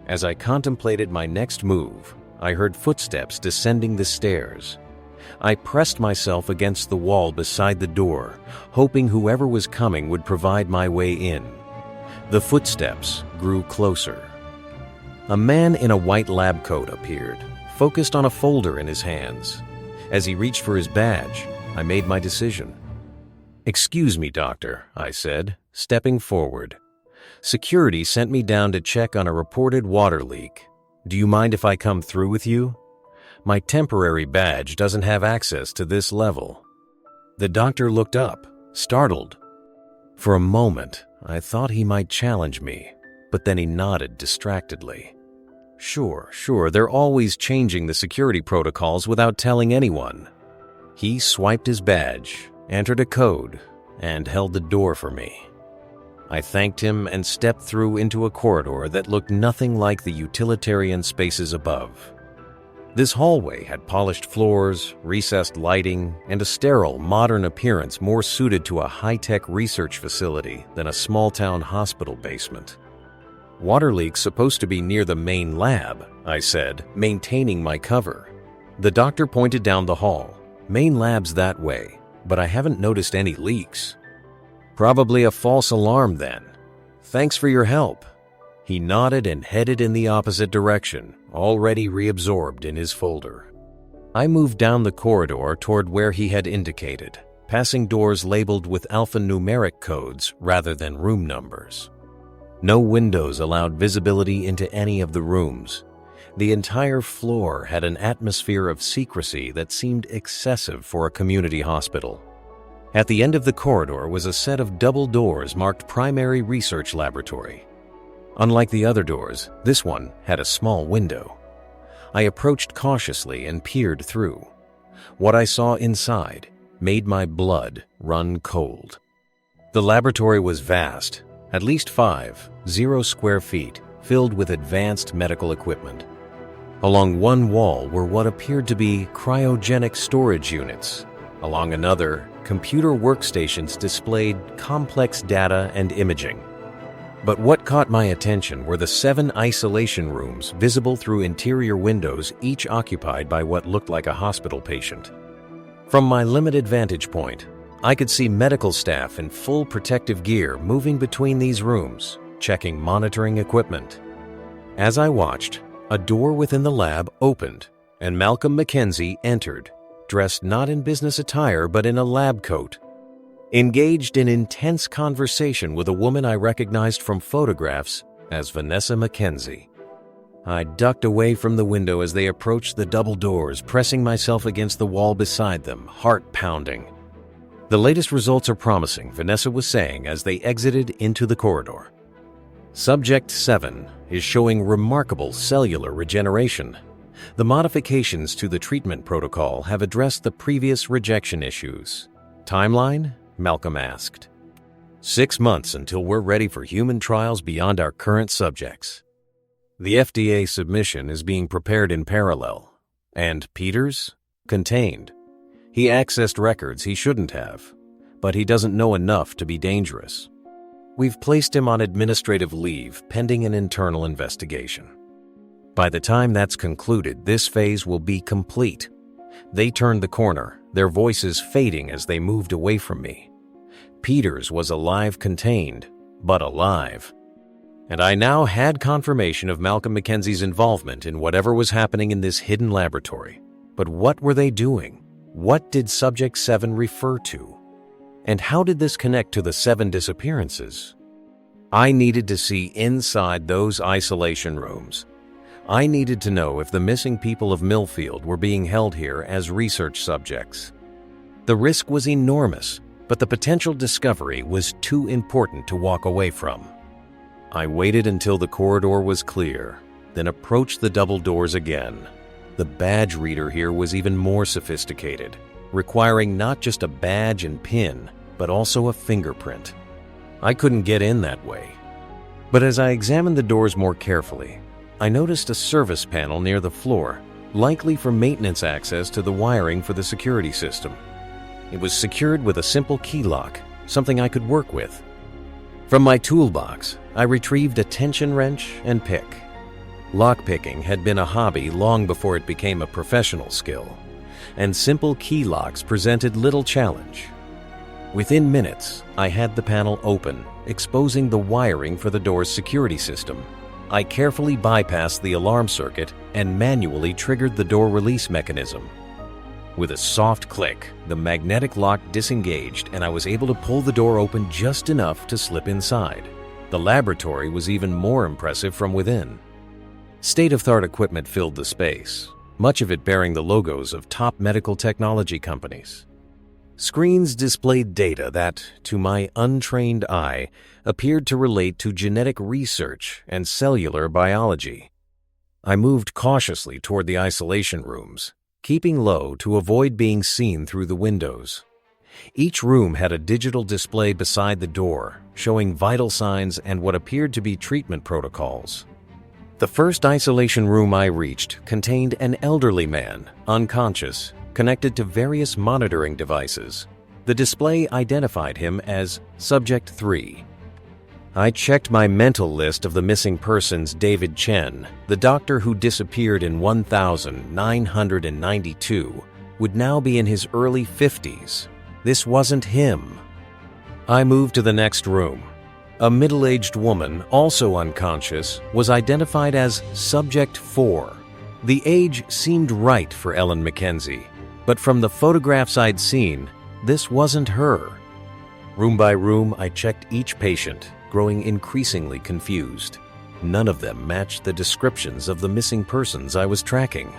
S1: As I contemplated my next move, I heard footsteps descending the stairs. I pressed myself against the wall beside the door, hoping whoever was coming would provide my way in. The footsteps grew closer. A man in a white lab coat appeared, focused on a folder in his hands. As he reached for his badge, I made my decision. "Excuse me, doctor," I said, stepping forward. "Security sent me down to check on a reported water leak. Do you mind if I come through with you? My temporary badge doesn't have access to this level." The doctor looked up, startled. For a moment, I thought he might challenge me, but then he nodded distractedly. Sure, they're always changing the security protocols without telling anyone." He swiped his badge, entered a code, and held the door for me. I thanked him and stepped through into a corridor that looked nothing like the utilitarian spaces above. This hallway had polished floors, recessed lighting, and a sterile, modern appearance more suited to a high-tech research facility than a small-town hospital basement. "Water leak's supposed to be near the main lab," I said, maintaining my cover. The doctor pointed down the hall. "Main lab's that way, but I haven't noticed any leaks." "Probably a false alarm then. Thanks for your help." He nodded and headed in the opposite direction, already reabsorbed in his folder. I moved down the corridor toward where he had indicated, passing doors labeled with alphanumeric codes rather than room numbers. No windows allowed visibility into any of the rooms. The entire floor had an atmosphere of secrecy that seemed excessive for a community hospital. At the end of the corridor was a set of double doors marked Primary Research Laboratory. Unlike the other doors, this one had a small window. I approached cautiously and peered through. What I saw inside made my blood run cold. The laboratory was vast, at least 50 square feet, filled with advanced medical equipment. Along one wall were what appeared to be cryogenic storage units. Along another, computer workstations displayed complex data and imaging. But what caught my attention were the 7 isolation rooms visible through interior windows, each occupied by what looked like a hospital patient. From my limited vantage point, I could see medical staff in full protective gear moving between these rooms, checking monitoring equipment. As I watched, a door within the lab opened, and Malcolm Mackenzie entered, dressed not in business attire but in a lab coat. Engaged in intense conversation with a woman I recognized from photographs as Vanessa Mackenzie. I ducked away from the window as they approached the double doors, pressing myself against the wall beside them, heart pounding. "The latest results are promising," Vanessa was saying as they exited into the corridor. "Subject 7 is showing remarkable cellular regeneration. The modifications to the treatment protocol have addressed the previous rejection issues. Timeline? Malcolm asked. 6 months until we're ready for human trials beyond our current subjects. The FDA submission is being prepared in parallel. And Peters? Contained. He accessed records he shouldn't have, but he doesn't know enough to be dangerous. We've placed him on administrative leave pending an internal investigation. By the time that's concluded, this phase will be complete. They turned the corner, their voices fading as they moved away from me. Peters was alive contained, but alive. And I now had confirmation of Malcolm McKenzie's involvement in whatever was happening in this hidden laboratory. But what were they doing? What did Subject 7 refer to? And how did this connect to the 7 disappearances? I needed to see inside those isolation rooms. I needed to know if the missing people of Millfield were being held here as research subjects. The risk was enormous, but the potential discovery was too important to walk away from. I waited until the corridor was clear, then approached the double doors again. The badge reader here was even more sophisticated, requiring not just a badge and pin, but also a fingerprint. I couldn't get in that way. But as I examined the doors more carefully, I noticed a service panel near the floor, likely for maintenance access to the wiring for the security system. It was secured with a simple key lock, something I could work with. From my toolbox, I retrieved a tension wrench and pick. Lockpicking had been a hobby long before it became a professional skill, and simple key locks presented little challenge. Within minutes, I had the panel open, exposing the wiring for the door's security system. I carefully bypassed the alarm circuit and manually triggered the door release mechanism. With a soft click, the magnetic lock disengaged and I was able to pull the door open just enough to slip inside. The laboratory was even more impressive from within. State-of-the-art equipment filled the space, much of it bearing the logos of top medical technology companies. Screens displayed data that, to my untrained eye, appeared to relate to genetic research and cellular biology. I moved cautiously toward the isolation rooms, keeping low to avoid being seen through the windows. Each room had a digital display beside the door, showing vital signs and what appeared to be treatment protocols. The first isolation room I reached contained an elderly man, unconscious, connected to various monitoring devices. The display identified him as Subject 3. I checked my mental list of the missing persons. David Chen, the doctor who disappeared in 1992, would now be in his early 50s. This wasn't him. I moved to the next room. A middle-aged woman, also unconscious, was identified as Subject 4. The age seemed right for Ellen McKenzie, but from the photographs I'd seen, this wasn't her. Room by room, I checked each patient, growing increasingly confused. None of them matched the descriptions of the missing persons I was tracking.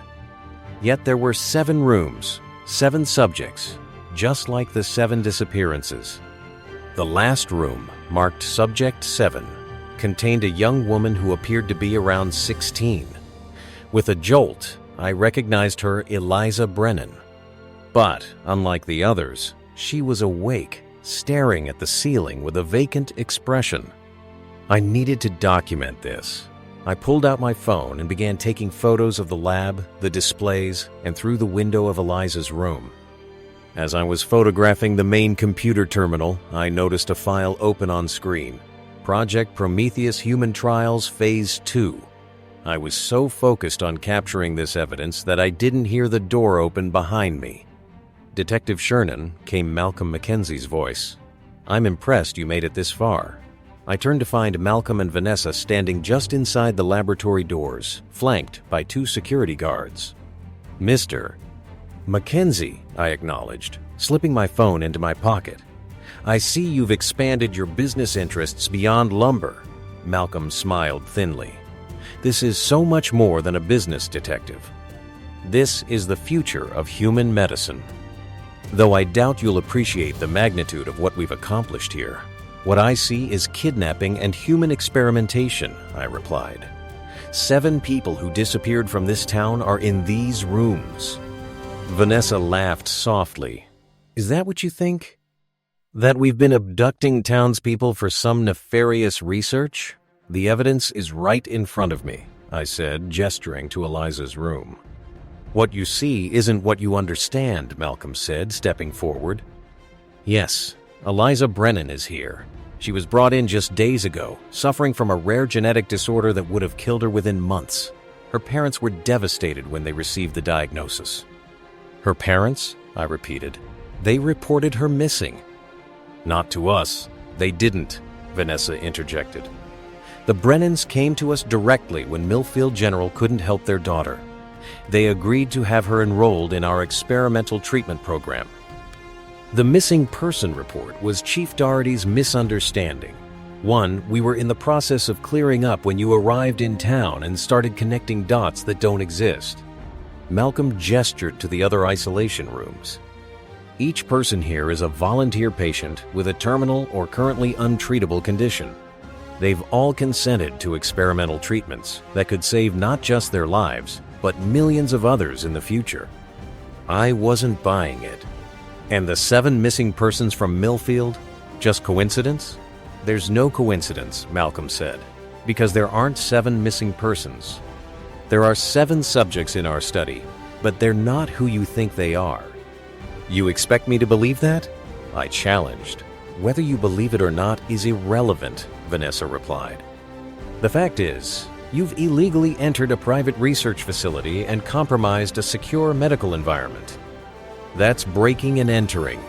S1: Yet there were 7 rooms, 7 subjects, just like the 7 disappearances. The last room, marked Subject 7, contained a young woman who appeared to be around 16. With a jolt, I recognized her Eliza Brennan. But, unlike the others, she was awake, staring at the ceiling with a vacant expression. I needed to document this. I pulled out my phone and began taking photos of the lab, the displays, and through the window of Eliza's room. As I was photographing the main computer terminal, I noticed a file open on screen. Project Prometheus Human Trials Phase 2. I was so focused on capturing this evidence that I didn't hear the door open behind me. Detective Shernan, came Malcolm McKenzie's voice. "I'm impressed you made it this far." I turned to find Malcolm and Vanessa standing just inside the laboratory doors, flanked by 2 security guards. "Mr. McKenzie," I acknowledged, slipping my phone into my pocket. "I see you've expanded your business interests beyond lumber." Malcolm smiled thinly. "This is so much more than a business detective. This is the future of human medicine. Though I doubt you'll appreciate the magnitude of what we've accomplished here. What I see is kidnapping and human experimentation," I replied. 7 people who disappeared from this town are in these rooms." Vanessa laughed softly. "Is that what you think? That we've been abducting townspeople for some nefarious research? The evidence is right in front of me," I said, gesturing to Eliza's room. "What you see isn't what you understand," Malcolm said, stepping forward. "Yes, Eliza Brennan is here. She was brought in just days ago, suffering from a rare genetic disorder that would have killed her within months. Her parents were devastated when they received the diagnosis." "Her parents?" I repeated. "They reported her missing." "Not to us. They didn't," Vanessa interjected. "The Brennans came to us directly when Millfield General couldn't help their daughter. They agreed to have her enrolled in our experimental treatment program. The missing person report was Chief Doherty's misunderstanding. One we were in the process of clearing up when you arrived in town and started connecting dots that don't exist." Malcolm gestured to the other isolation rooms. "Each person here is a volunteer patient with a terminal or currently untreatable condition. They've all consented to experimental treatments that could save not just their lives, but millions of others in the future." I wasn't buying it. "And the 7 missing persons from Millfield? Just coincidence?" "There's no coincidence," Malcolm said, "because there aren't 7 missing persons. There are 7 subjects in our study, but they're not who you think they are." "You expect me to believe that?" I challenged. "Whether you believe it or not is irrelevant," Vanessa replied. "The fact is, you've illegally entered a private research facility and compromised a secure medical environment. That's breaking and entering.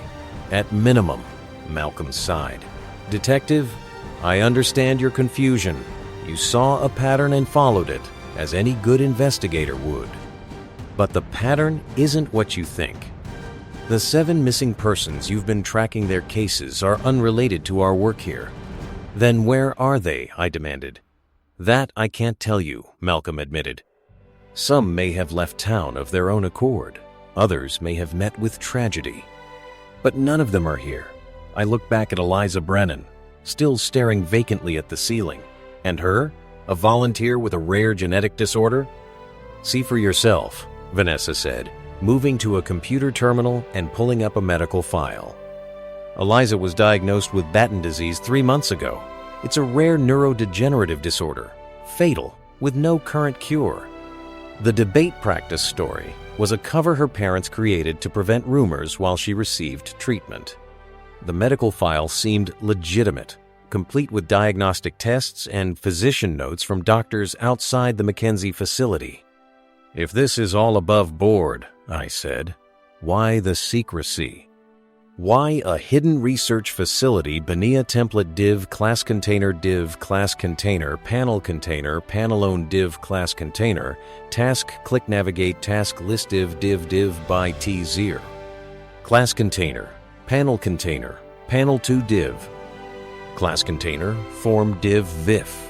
S1: At minimum," Malcolm sighed. "Detective, I understand your confusion. You saw a pattern and followed it, as any good investigator would. But the pattern isn't what you think. The 7 missing persons you've been tracking their cases are unrelated to our work here." "Then where are they?" I demanded. "That I can't tell you," Malcolm admitted. "Some may have left town of their own accord. Others may have met with tragedy. But none of them are here." I looked back at Eliza Brennan, still staring vacantly at the ceiling. "And her? A volunteer with a rare genetic disorder?" "See for yourself," Vanessa said, moving to a computer terminal and pulling up a medical file. "Eliza was diagnosed with Batten disease 3 months ago. It's a rare neurodegenerative disorder, fatal, with no current cure. The debate practice story was a cover her parents created to prevent rumors while she received treatment." The medical file seemed legitimate, complete with diagnostic tests and physician notes from doctors outside the Mackenzie facility. "If this is all above board," I said, "why the secrecy? Why a hidden research facility Benia template div class container panel container panelone div class container task click navigate task list div by t0 class container panel container panel 2 div class container form div vif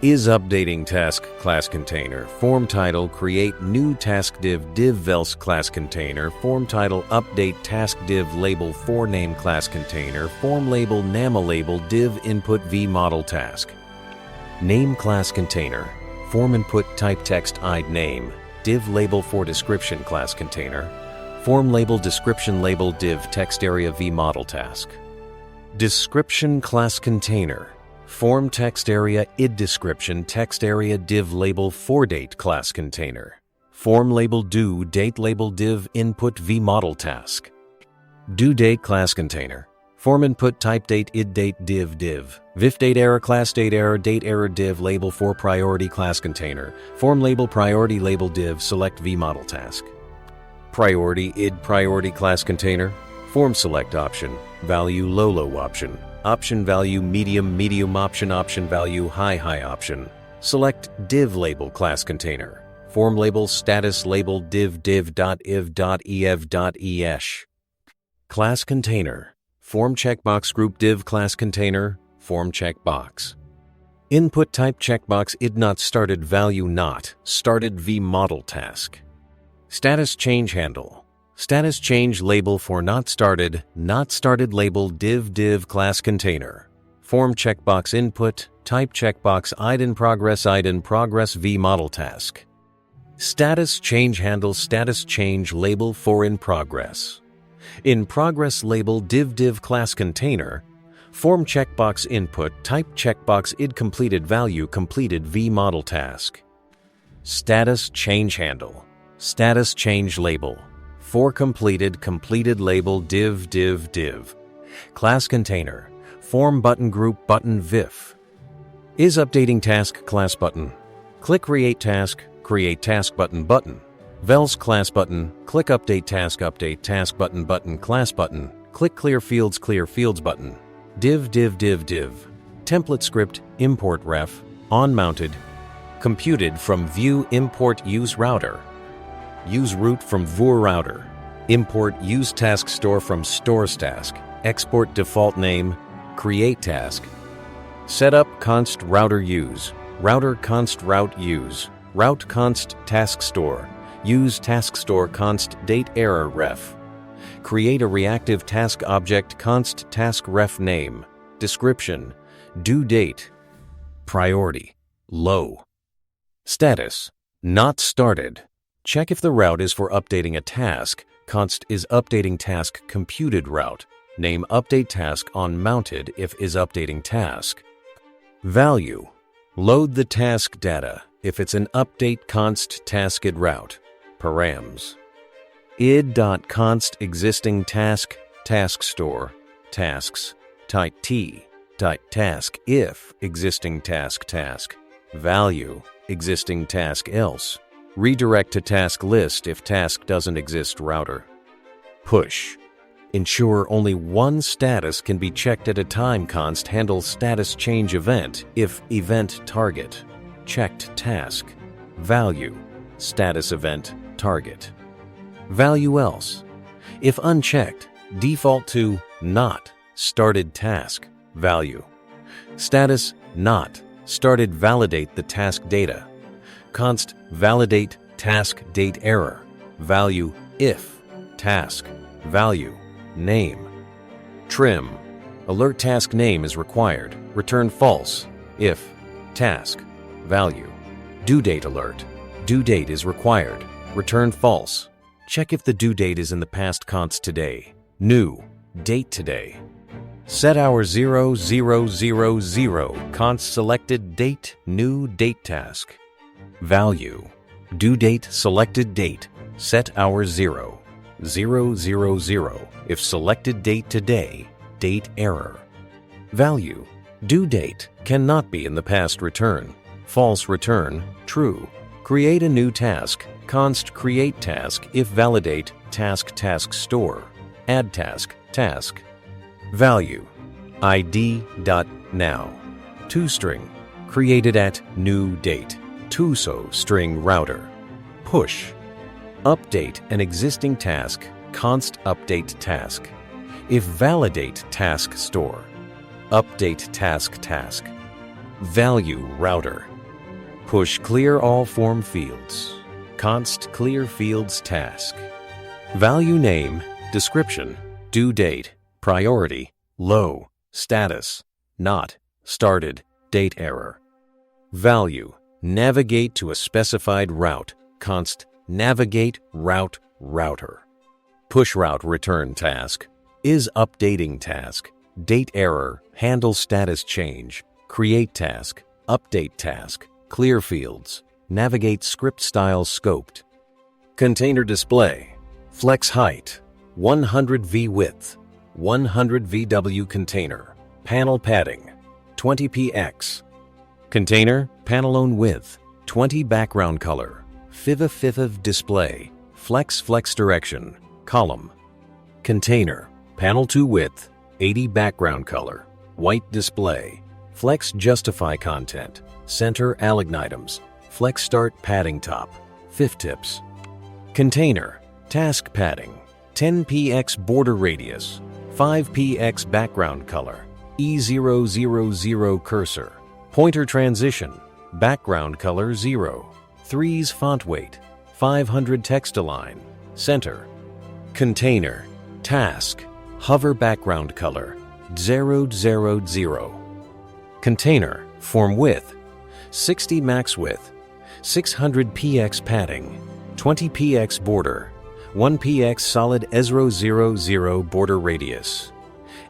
S1: is updating task class container form title create new task div vels class container form title update task div label for name class container form label nama label div input v model task name class container form input type text id name div label for description class container form label description label div text area v model task description class container form text area id description text area div label for date class container form label due date label div input v model task due date class container form input type date id date div vif date error class date error div label for priority class container form label priority label div select v model task priority id priority class container form select option value low option value medium option value high option select div label class container form label status label div.iv.ev.esh class container form checkbox group div class container form checkbox input type checkbox id not started value not started v model task status change handle status change label for not started label div class container form checkbox input type checkbox id in progress v model task. Status change handle status change label for in progress. In progress label div class container, form checkbox input type checkbox id completed value completed v model task. Status change handle status change label for completed label div class container form button group button vif is updating task class button. Click create task button vels class button click update task button class button click clear fields button div template script import ref on mounted computed from view import use router use root from vur router import use task store from stores task export default name create task setup const router use router const route use route const task store use task store const date error ref create a reactive task object const task ref name description due date priority low status not started. Check if the route is for updating a task. Const is updating task computed route. Name update task on mounted if is updating task. Value. Load the task data if it's an update const tasked route. Params. id.const existing task store tasks type t type task if existing task value existing task else redirect to task list if task doesn't exist router. Push. Ensure only one status can be checked at a time. Const handle status change event if event target checked task value status event target value else if unchecked default to not started task value status not started validate the task data const validate task date error value if task value name trim alert task name is required return false if task value due date alert due date is required return false check if the due date is in the past const today new date today set hour 0000 const selected date new date task value due date selected date set hour 0000 if selected date today date error value due date cannot be in the past return false return true create a new task const create task if validate task store add task value id.now toString created at new date toSo string router push update an existing task const update task if validate task store update task value router push clear all form fields const clear fields task value name description due date priority low status not started date error value navigate to a specified route const navigate route router push route return task is updating task date error handle status change create task update task clear fields navigate script style scoped container display flex height 100V width 100VW container panel padding 20px container panel width 20 background color 5 display flex direction column container panel 2 width 80 background color white display flex justify content center aligned items flex start padding top 5 tips container task padding 10px border radius 5px background color E000 cursor pointer transition background color 0 3's font weight 500 text align center container task hover background color 000 container Form width 60 max width, 600 px padding, 20 px border, 1 px solid Ezro 00 border radius,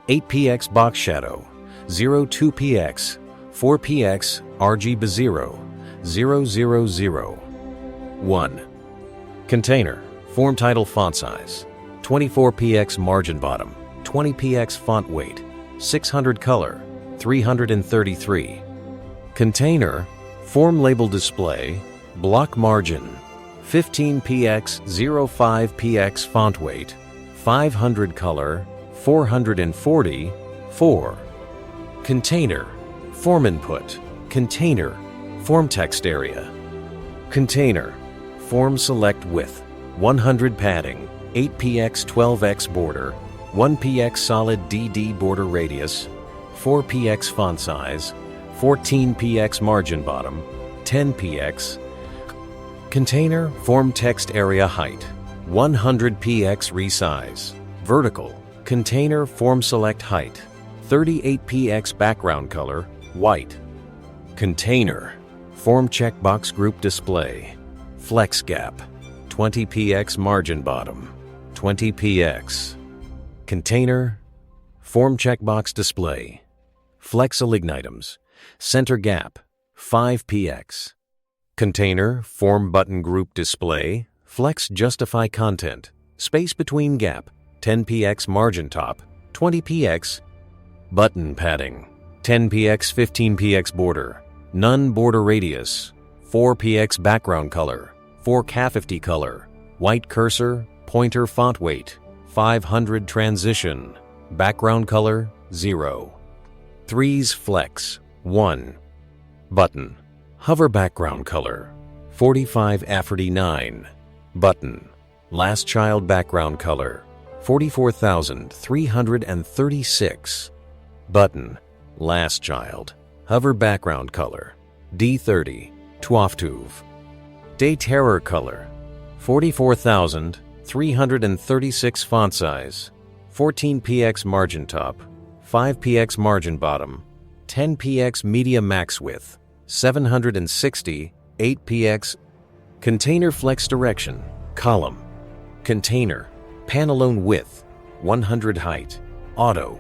S1: 8 px box shadow, 02 px, 4 px RGB 000. 1. Container form title font size 24 px margin bottom, 20 px font weight, 600 color, 333. Container form label display block margin 15 px 05 px font weight, 500 color, 440. 4. Container form input container form text area. Container form select width 100 padding, 8 px 12x border, 1 px solid DD border radius, 4 px font size, 14 px margin bottom, 10 px. Container form text area height 100 px resize. Vertical container form select height 38 px background color white. Container form checkbox group display flex gap 20 px margin bottom, 20 px. Container form checkbox display flex alignitums center gap 5 px. Container form button group display flex justify content space between gap 10 px margin top, 20 px. Button padding 10 px 15 px border, none border radius, 4 px background color, 4 K50 color, white cursor, pointer font weight, 500 transition, background color 0. 3's flex 1. Button hover background color 45 A49. Button last child background color 44,336. Button last child hover background color D30 Twaftuv. Day terror color 44,336 font size, 14 px margin top, 5 px margin bottom, 10 px media max width, 760, 8 px. Container flex direction column. Container panelone width 100 height auto.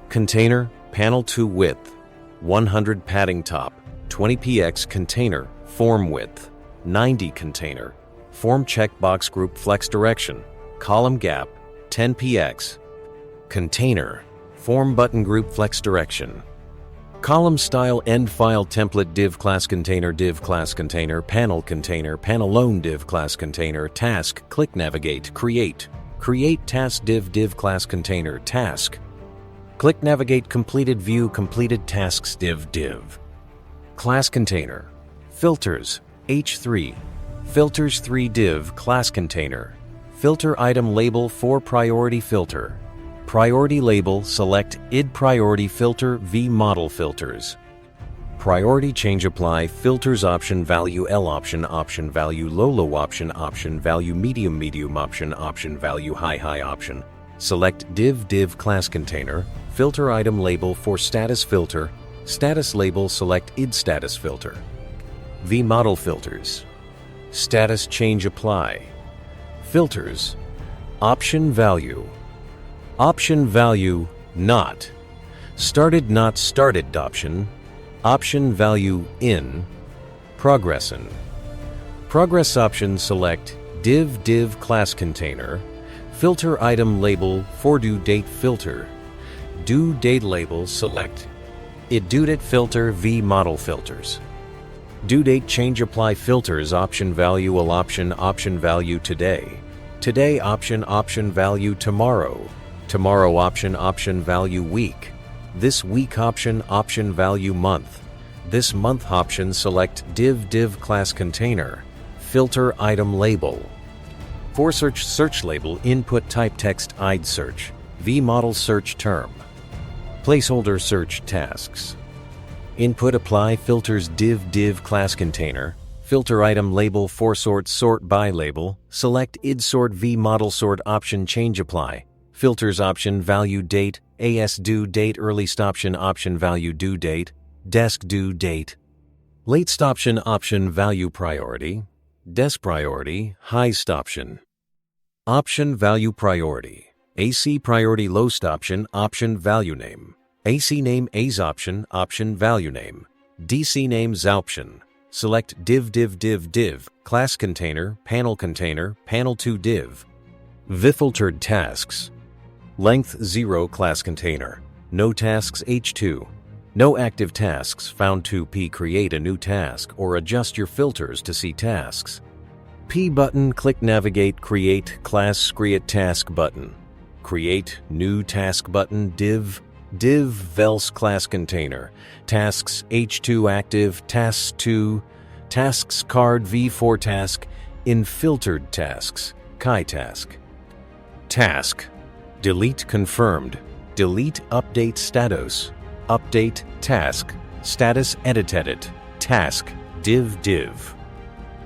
S1: Container panel 2 width 100 padding top, 20 px. Container form width 90. Container form checkbox group flex direction column gap 10 px. Container form button group flex direction column style end file template div class container panelone div class container task click navigate create task div class container task click navigate completed view completed tasks div class container filters h3 filters 3 div class container filter item label 4 priority filter priority label select id priority filter v model filters priority change apply filters option value L option value low option value medium option value high option select div class container filter item label for status filter status label select id status filter v model filters status change apply filters option value not started option value in progress option select div class container filter item label for due date filter due date label select id due date filter v model filters due date change apply filters option value all option value today option value tomorrow option value week this week option value month this month option select div class container filter item label for search label input type text id search v model search term placeholder search tasks input apply filters div class container filter item label for sort by label select id sort v model sort option change apply filters option value date as due date earliest option value due date desk due date, late stoption option value priority, desk priority, high stoption. Option value priority, AC priority low stoption option value name, AC name A's option value name, DC name Zauption. Select div, class container, panel 2 div. Vfiltered tasks. Length 0 class container. No tasks H2. No active tasks found 2P. Create a new task or adjust your filters to see tasks. P button, click navigate, create class create task button. Create new task button, div vels class container. Tasks H2 active, tasks 2, tasks card V4 task, in filtered tasks, chi task. Task. Delete confirmed. Delete update status. Update task. Status edit. Task. Div.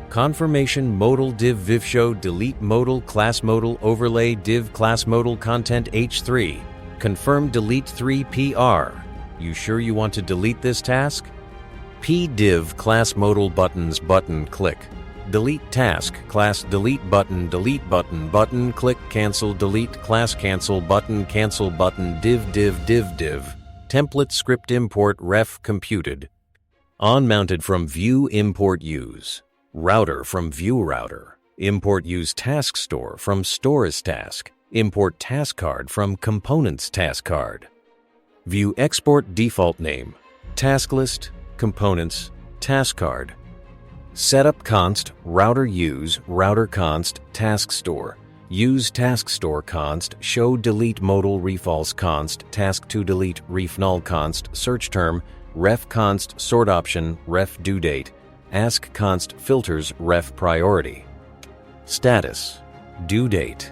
S1: Confirmation modal div vivshow delete modal class modal overlay div class modal content H3. Confirm delete 3 PR. You sure you want to delete this task? P div class modal buttons button click. Delete task class delete button click cancel delete class cancel button div template script import ref computed. On mounted from view import use. Router from view router. Import use task store from stores task. Import task card from components task card. View export default name. Task list, components, task card. Setup const, router use, router const, task store. Use task store const, show delete modal refalse const, task to delete ref null const, search term, ref const, sort option, ref due date. Ask const filters ref priority. Status. Due date.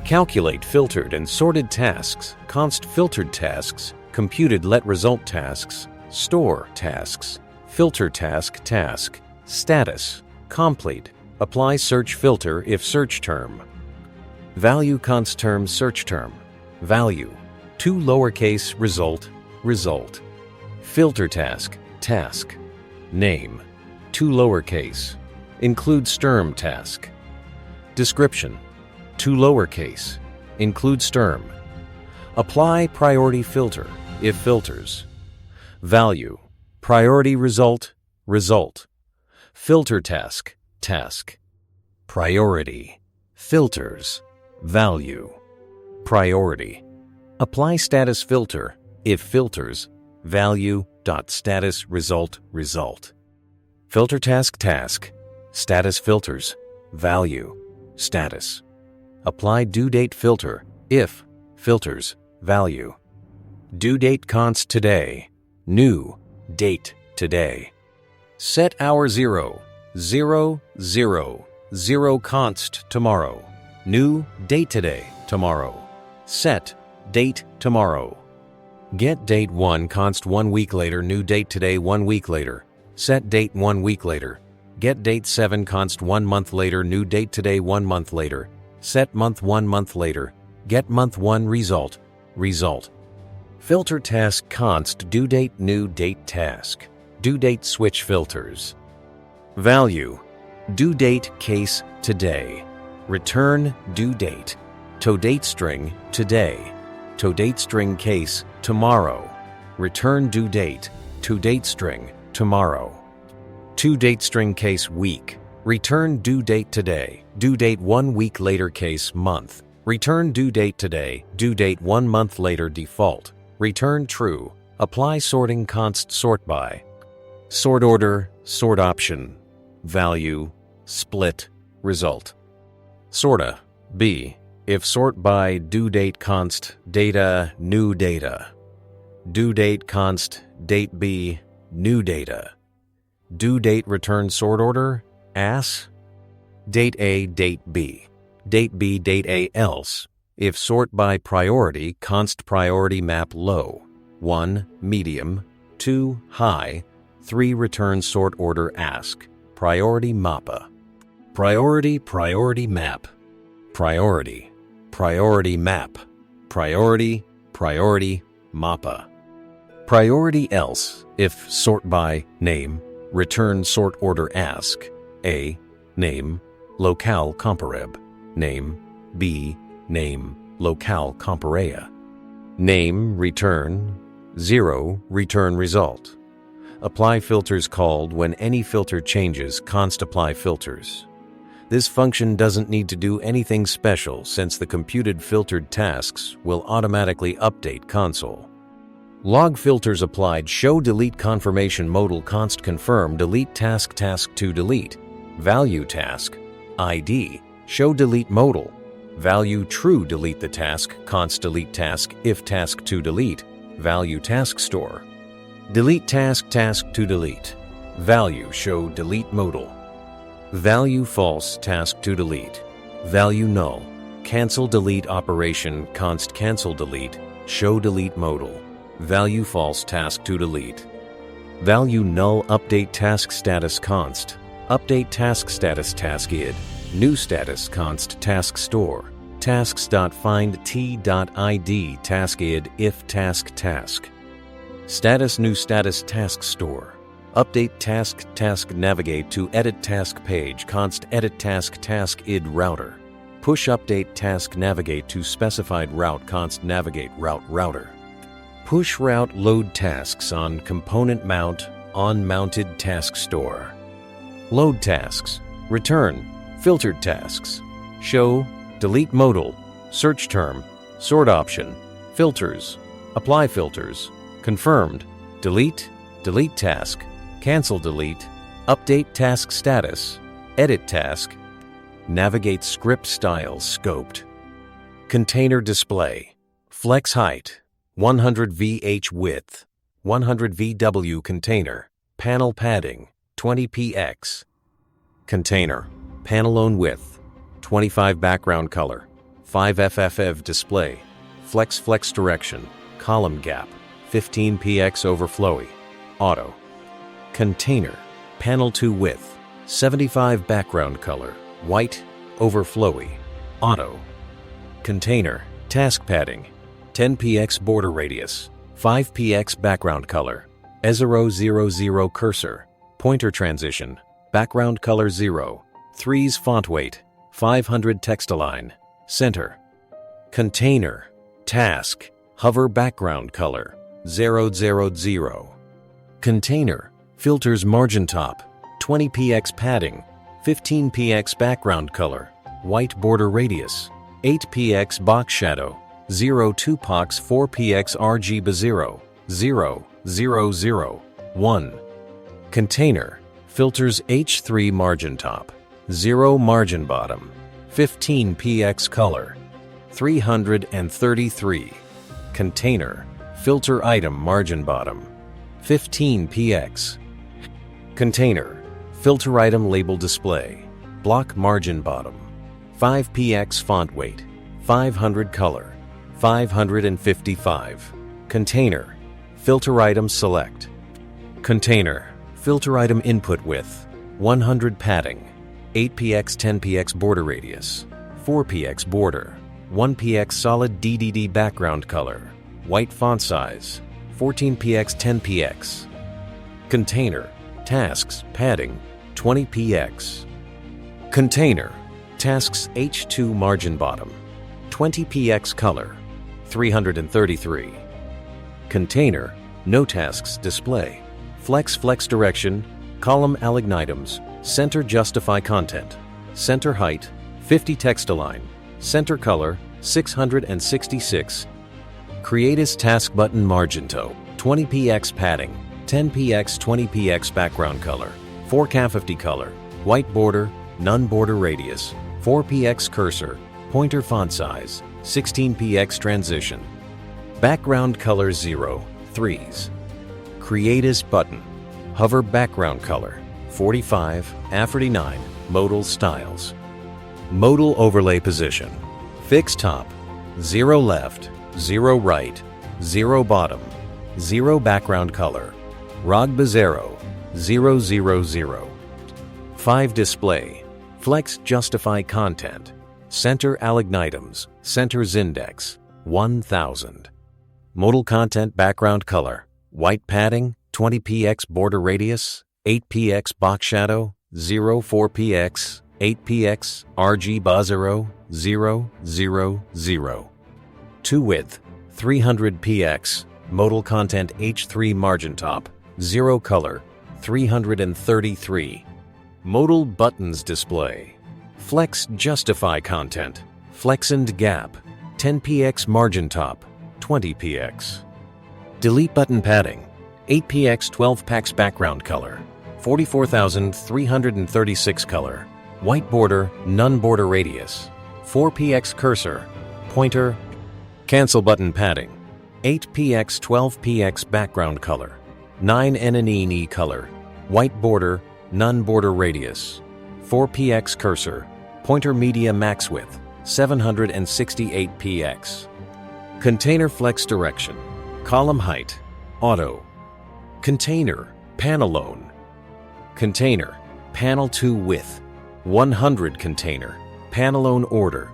S1: Calculate filtered and sorted tasks, const filtered tasks, computed let result tasks, store tasks, filter task. Status. Complete. Apply search filter if search term. Value const term search term. Value. 2 lowercase result. Filter task. Name. 2 lowercase. Include sterm task. Description. 2 lowercase. Include sterm. Apply priority filter if filters. Value. Priority result. Filter task. Priority. Filters. Value. Priority. Apply status filter if filters. Value. Status result. Filter task. Status filters. Value. Status. Apply due date filter if filters. Value. Due date const today. New date today. Set hour 0 const tomorrow. New date today tomorrow. Set date tomorrow. Get date 1 const 1 week later. New date today 1 week later. Set date 1 week later. Get date 7 const 1 month later. New date today 1 month later. Set month 1 month later. Get month 1 result. Filter task const due date new date task. Due date switch filters. Value. Due date case today. Return due date. To date string today. To date string case tomorrow. Return due date. To date string tomorrow. To date string case week. Return due date today. Due date 1 week later case month. Return due date today. Due date 1 month later default. Return true. Apply sorting const sort by. Sort order, sort option. Value, split, result. Sorta. B. If sort by due date const data new data. Due date const date B new data. Due date return sort order as date A date B. Date B date A else. If sort by priority const priority map low. 1 medium, 2 high, 3 return sort order ask. Priority mappa. Priority map. Priority map. Priority mappa. Priority else if sort by name, return sort order ask, A, name, locale compareb, name, B, name, locale comparea. Name, return, 0, return result. Apply filters called when any filter changes const apply filters. This function doesn't need to do anything special since the computed filtered tasks will automatically update console. Log filters applied show delete confirmation modal const confirm delete task task to delete, value task, ID, show delete modal, value true delete the task const delete task if task to delete, value task store. Delete task task to delete, value show delete modal. Value false task to delete, value null, cancel delete operation const cancel delete, show delete modal, value false task to delete. Value null update task status const, update task status task id, new status const task store, tasks.find t.id task id if task task. Status new status task store. Update task task navigate to edit task page const edit task task id router. Push update task navigate to specified route const navigate route router. Push route load tasks on component mount on mounted task store. Load tasks. Return. Filtered tasks. Show. Delete modal. Search term. Sort option. Filters. Apply filters. Confirmed. Delete. Delete task. Cancel delete. Update task status. Edit task. Navigate script styles scoped. Container display. Flex height. 100 VH width. 100 VW container. Panel padding. 20 px. Container. Panelone width. 25 background color. 5 FFF display. Flex direction. Column gap. 15 px overflowy. Auto. Container. Panel 2 width. 75 background color. White. Overflowy. Auto. Container. Task padding. 10 px border radius. 5 px background color. E000 cursor. Pointer transition. Background color 0. 3's font weight. 500 text align. Center. Container. Task. Hover background color. 000. Container. Filters margin top. 20 px padding. 15 px background color. White border radius. 8 px box shadow. 02 pox 4 px RGB 0. 1. Container. Filters H3 margin top. 0 margin bottom. 15 px color. 333. Container. Filter item margin bottom. 15 px. Container. Filter item label display. Block margin bottom. 5 px font weight. 500 color. 555. Container. Filter item select. Container. Filter item input width. 100 padding. 8 px 10 px border radius. 4 px border. 1 px solid DDD background color. White font size. 14 px 10 px. Container. Tasks padding. 20 px. Container. Tasks H2 margin bottom. 20 px color. 333. Container. No tasks display. Flex direction. Column alignitums. Center justify content. Center height. 50 text align. Center color. 666. Creatus task button margin toe. 20 px padding. 10 px 20 px background color. 4K 50 color. White border. None border radius. 4 px cursor. Pointer font size. 16 px transition. Background color 0. 3's. Creatus button. Hover background color. 45, A49, modal styles. Modal overlay position. Fix top. 0 left, 0 right, 0 bottom, 0 background color. Rogba 0, 000. 5 display. Flex justify content. Center alignitums. Center's index. 1000. Modal content background color. white padding, 20px border radius, 8px box shadow, 04px, 8px, RG bar 0, 0, 0, 0. To width, 300px, modal content H3 margin top, 0 color, 333. Modal buttons display. Flex justify content, flex and gap, 10px margin top, 20px. Delete button padding, 8px 12px background color, 44,336 color, white border, none border radius, 4px cursor, pointer, cancel button padding, 8px 12px background color, 9nne color, white border, none border radius, 4px cursor, pointer media max width, 768px. Container flex direction, column height, auto. Container, panelone. Container, panel 2 width, 100 container, panelone order,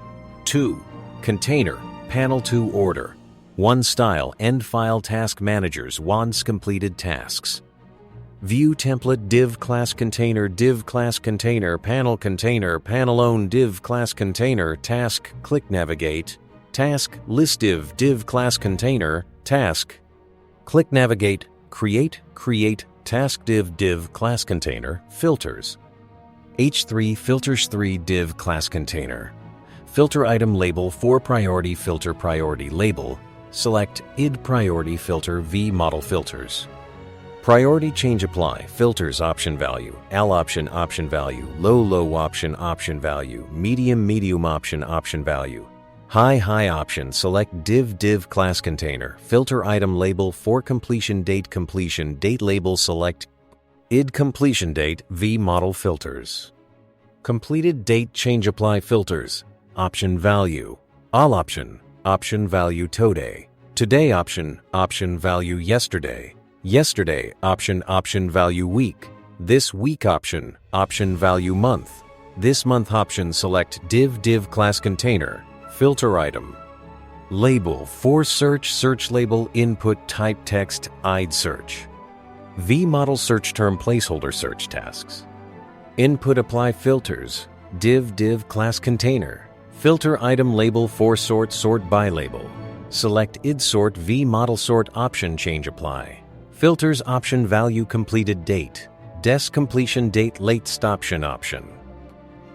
S1: 2. Container, panel 2 order, 1 style end file task managers once completed tasks. View template div class container panelone div class container task click navigate task list div class container task click navigate create task div class container filters H3 filters 3 div class container filter item label for priority filter priority label select id priority filter v model filters. Priority change apply, filters option value, al option value, low option value, medium option value, high option select div class container, filter item label for completion date label select id completion date v model filters. Completed date change apply filters, option value, all option value today option value yesterday option value week, this week option value month, this month option select div class container, filter item, label for search label input type text id search, v model search term placeholder search tasks, input apply filters, div class container, filter item label for sort by label, select id sort v model sort option change apply. Filters option value completed date, desk completion date late stoption option.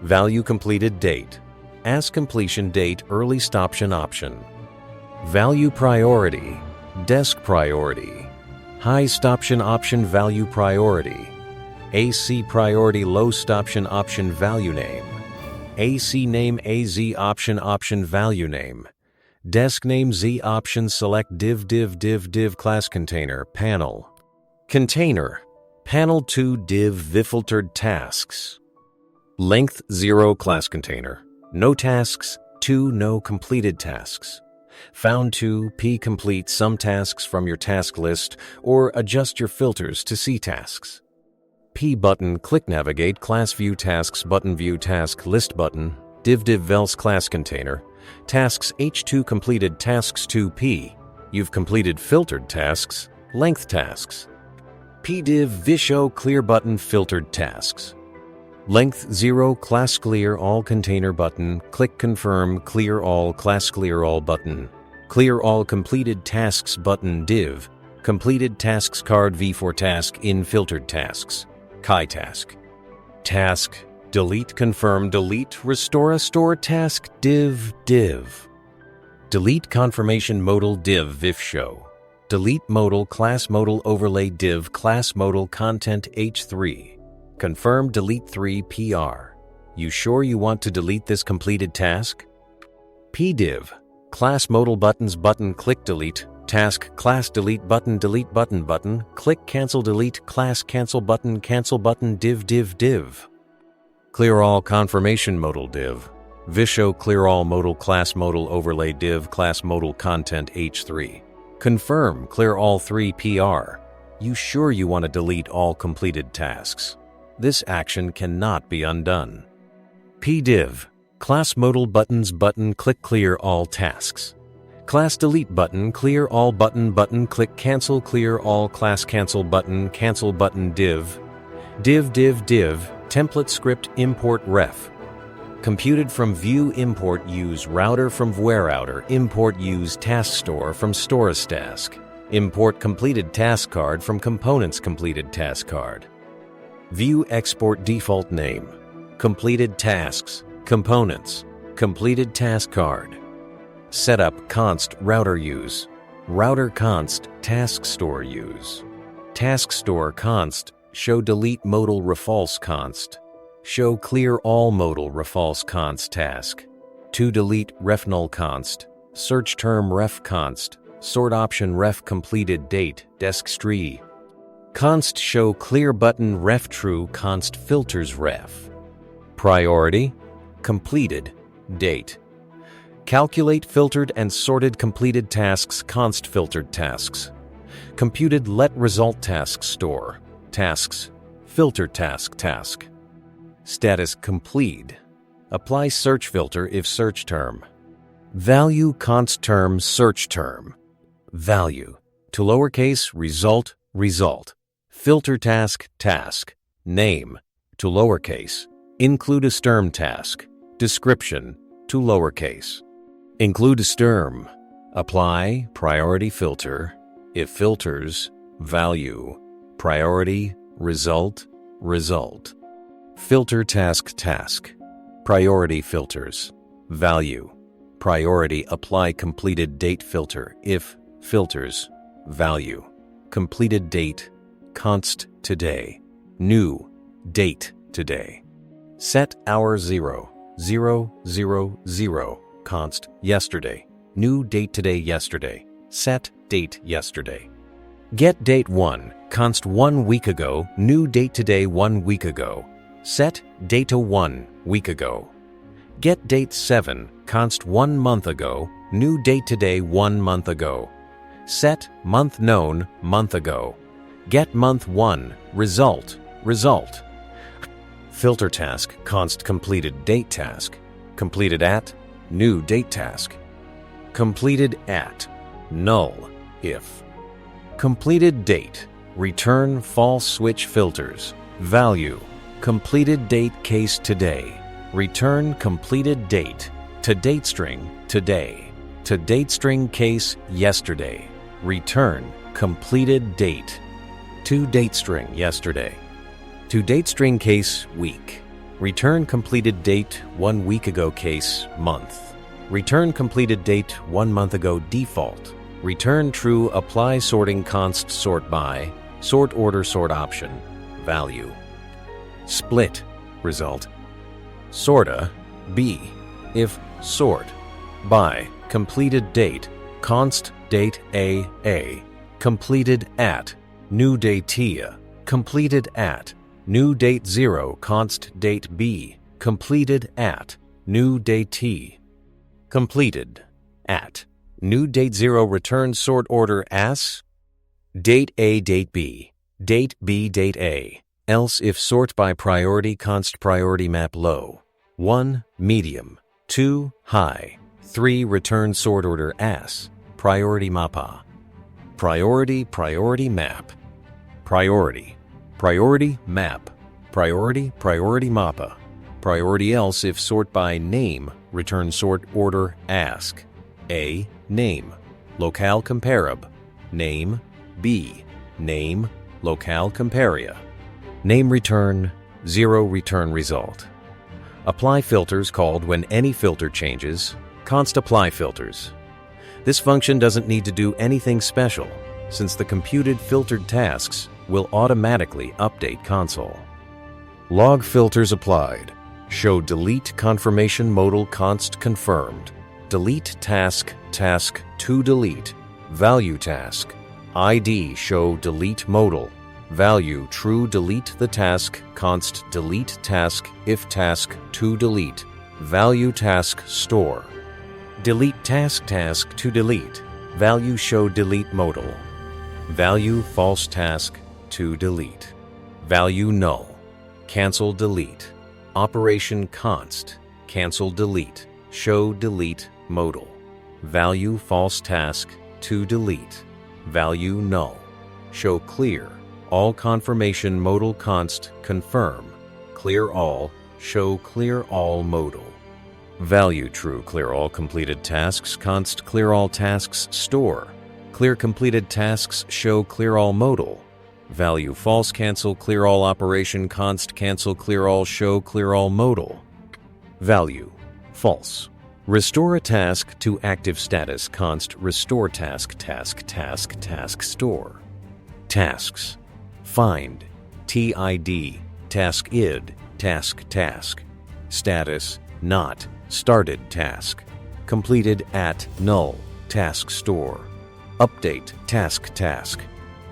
S1: Value completed date, as completion date early stoption option. Value priority, desk priority. High stoption option value priority. AC priority low stoption option value name. AC name AZ option value name. Desk name Z option select div class container panel. Container, panel 2 div filtered tasks. Length 0 class container. No tasks, 2 no completed tasks. Found 2 p complete some tasks from your task list or adjust your filters to see tasks. P button click navigate class view tasks button view task list button div vels class container. Tasks H2 completed tasks 2p. You've completed filtered tasks, length tasks. pdiv vishow clear button filtered tasks. Length 0 class clear all container button, click confirm clear all class clear all button. Clear all completed tasks button div. Completed tasks card v for task in filtered tasks. Chi task. Task. Delete confirm delete restore task div. Delete confirmation modal div vishow. Delete modal class modal overlay div class modal content H3. Confirm delete 3 PR. You sure you want to delete this completed task? pdiv class modal buttons button click delete task class delete button click cancel delete class cancel button div. Clear all confirmation modal div. Vishow clear all modal class modal overlay div class modal content H3. Confirm clear all 3 PR. You sure you want to delete all completed tasks? This action cannot be undone. pdiv class modal buttons button click clear all tasks. Class delete button, clear all button, click cancel, clear all class cancel button div, template script import ref. Computed from view import use router from whereouter, import use task store from stores task. Import completed task card from components completed task card. View export default name. Completed tasks, components, completed task card. Setup const router use. Router const task store use. Task store const show delete modal refalse const. Show clear all modal refalse const task. To delete ref null const. Search term ref const. Sort option ref completed date desktree. Const show clear button ref true const filters ref. Priority completed date. Calculate filtered and sorted completed tasks const filtered tasks. Computed let result task store tasks filter task. Status complete. Apply search filter if search term. Value const term search term. Value to lowercase result. Filter task. Name to lowercase. Include a stem task. Description to lowercase. Include a stem. Apply priority filter. If filters, value. Priority, result. Filter task. Priority filters. Value. Priority apply completed date filter. If filters, value. Completed date, const today. New, date today. Set hour 0, const yesterday. New date today yesterday. Set date yesterday. Get date 1, const 1 week ago. New date today 1 week ago. Set data 1 week ago. Get date 7, const 1 month ago. New date today 1 month ago. Set month known month ago. Get month 1, result. Filter task, const completed date task. Completed at, new date task. Completed at, null, if. Completed date, return false switch filters. Value, completed date case today. Return completed date. To date string, today. To date string case, yesterday. Return completed date. To date string, yesterday. To date string case, week. Return completed date 1 week ago case, month. Return completed date 1 month ago default. Return true apply sorting const sort by. Sort order sort option. Value. Split result. Sorta B. If sort by completed date const date A. Completed at new datea. Completed at new date 0 const date B. Completed at new date T. Completed at new date 0 return sort order as date A date B. Date B date A. Else if sort by priority const priority map low. 1 medium. 2 high. 3 return sort order as priority mappa. Priority map. Priority map. Priority mappa. Priority else if sort by name return sort order ask. A name. Locale comparab. Name. B name. Locale comparia. Name return 0 return result. Apply filters called when any filter changes. Const apply filters. This function doesn't need to do anything special since the computed filtered tasks will automatically update console. Log filters applied. Show delete confirmation modal const confirmed. Delete task to delete. Value task. ID show delete modal. Value true delete the task const delete task if task to delete. Value task store. Delete task to delete. Value show delete modal. Value false task to delete. Value null. Cancel delete. Operation const. Cancel delete. Show delete modal. value false task to delete, value null, show clear, all confirmation modal const confirm, clear all, show clear all modal. Value true, clear all completed tasks, const clear all tasks store, clear completed tasks, show clear all modal. Value false cancel clear all operation, const cancel clear all, show clear all modal. Value false, restore a task to active status, const restore task task store. Tasks find, TID, task id, task, status not, started task, completed at null, task store, update task,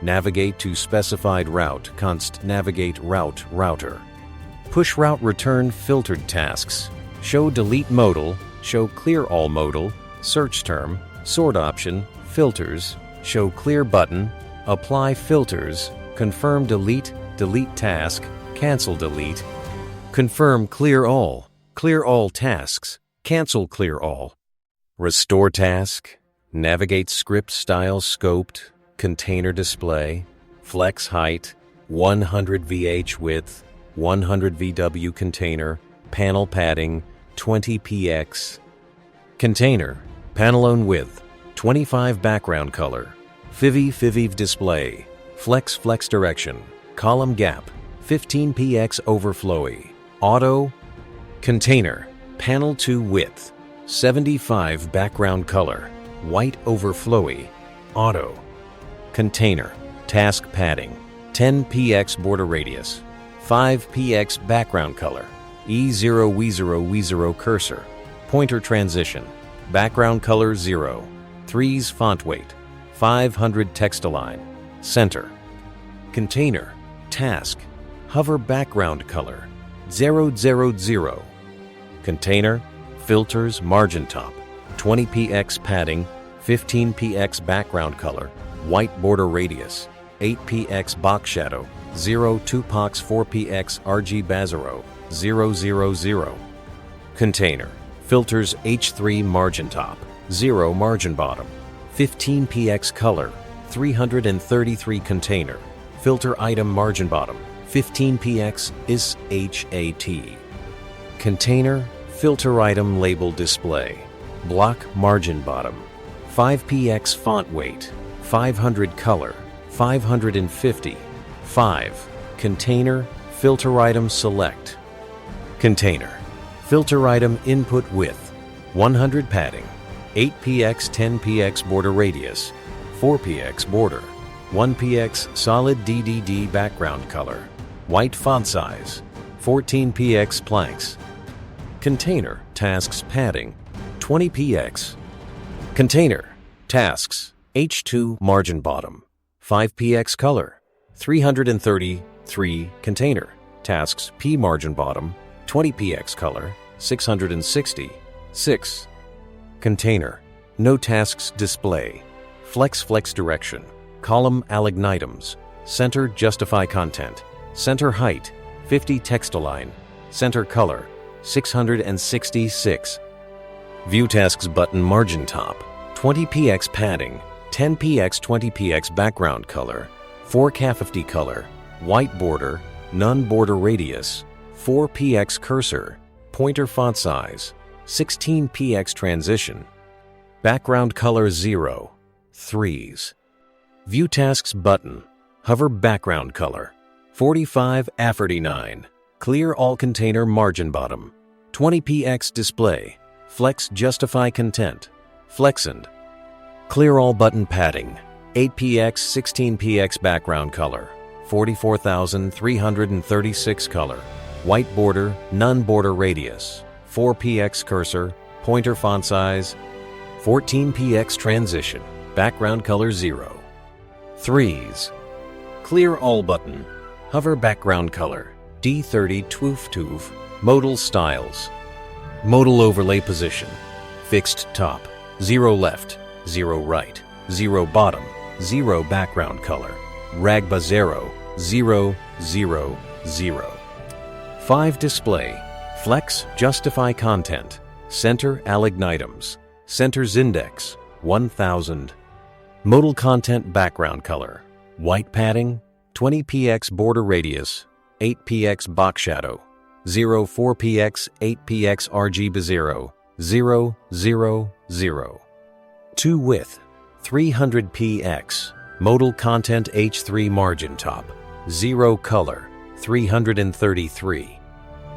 S1: navigate to specified route, const navigate route router, push route return filtered tasks, show delete modal, show clear all modal, search term, sort option, filters, show clear button, apply filters, confirm delete task, cancel delete, confirm clear all tasks, cancel clear all, restore task, navigate script style scoped, container display, flex height, 100 VH width, 100 VW container, panel padding, 20 px, container, panelone width, 25 background color, FIV display, flex direction, column gap, 15 px overflowy, auto, container, panel to width, 75 background color, white overflowy, auto, container, task padding, 10 px border radius, 5 px background color, E0 W0 cursor, pointer transition, background color 0, 3's font weight, 500 text align, center, container, task, hover background color, 000, container, filters margin top, 20 px padding, 15 px background color, white border radius, 8 px box shadow, 0 2 pox 4 px RG Bazaro, 000. Container, filters H3 margin top, 0 margin bottom, 15 px color, 333 container, filter item margin bottom, 15 px is HAT. Container, filter item label display, block margin bottom, 5 px font weight, 500 color, 550, 5. Container, filter item select. Container, filter item input width, 100 padding, 8 px 10 px border radius, 4 px border, 1 px solid DDD background color, white font size, 14 px planks. Container, tasks padding, 20 px. Container, tasks, H2 margin bottom, 5 px color, 333. Container, tasks P margin bottom, 20 px color, 660. 6. Container, no tasks display, flex direction, column alignitums, center justify content, center height, 50 text align, center color, 666. View tasks button margin top, 20 px padding, 10 px 20 px background color, 4 K50 color, white border, none border radius, 4 px cursor, pointer font size, 16 px transition, background color 0, 3's. View tasks button, hover background color, 45 A49, clear all container margin bottom, 20 px display, flex justify content, flexend, clear all button padding, 8 px 16 px background color, 44,336 color, white border, none border radius, 4 px cursor, pointer font size, 14 px transition, background color 0. 3's. Clear all button, hover background color, D30 twoof, modal styles, modal overlay position, fixed top, 0 left, 0 right, 0 bottom, 0 background color, ragba 0, 0, 0, 0. 5 display, flex justify content, center alignitums, Center's index, 1000. Modal content background color, white padding, 20px border radius, 8px box shadow, 04px 8px RGB 0, 0, 0, 0. 2 width, 300px, modal content H3 margin top, 0 color, 333.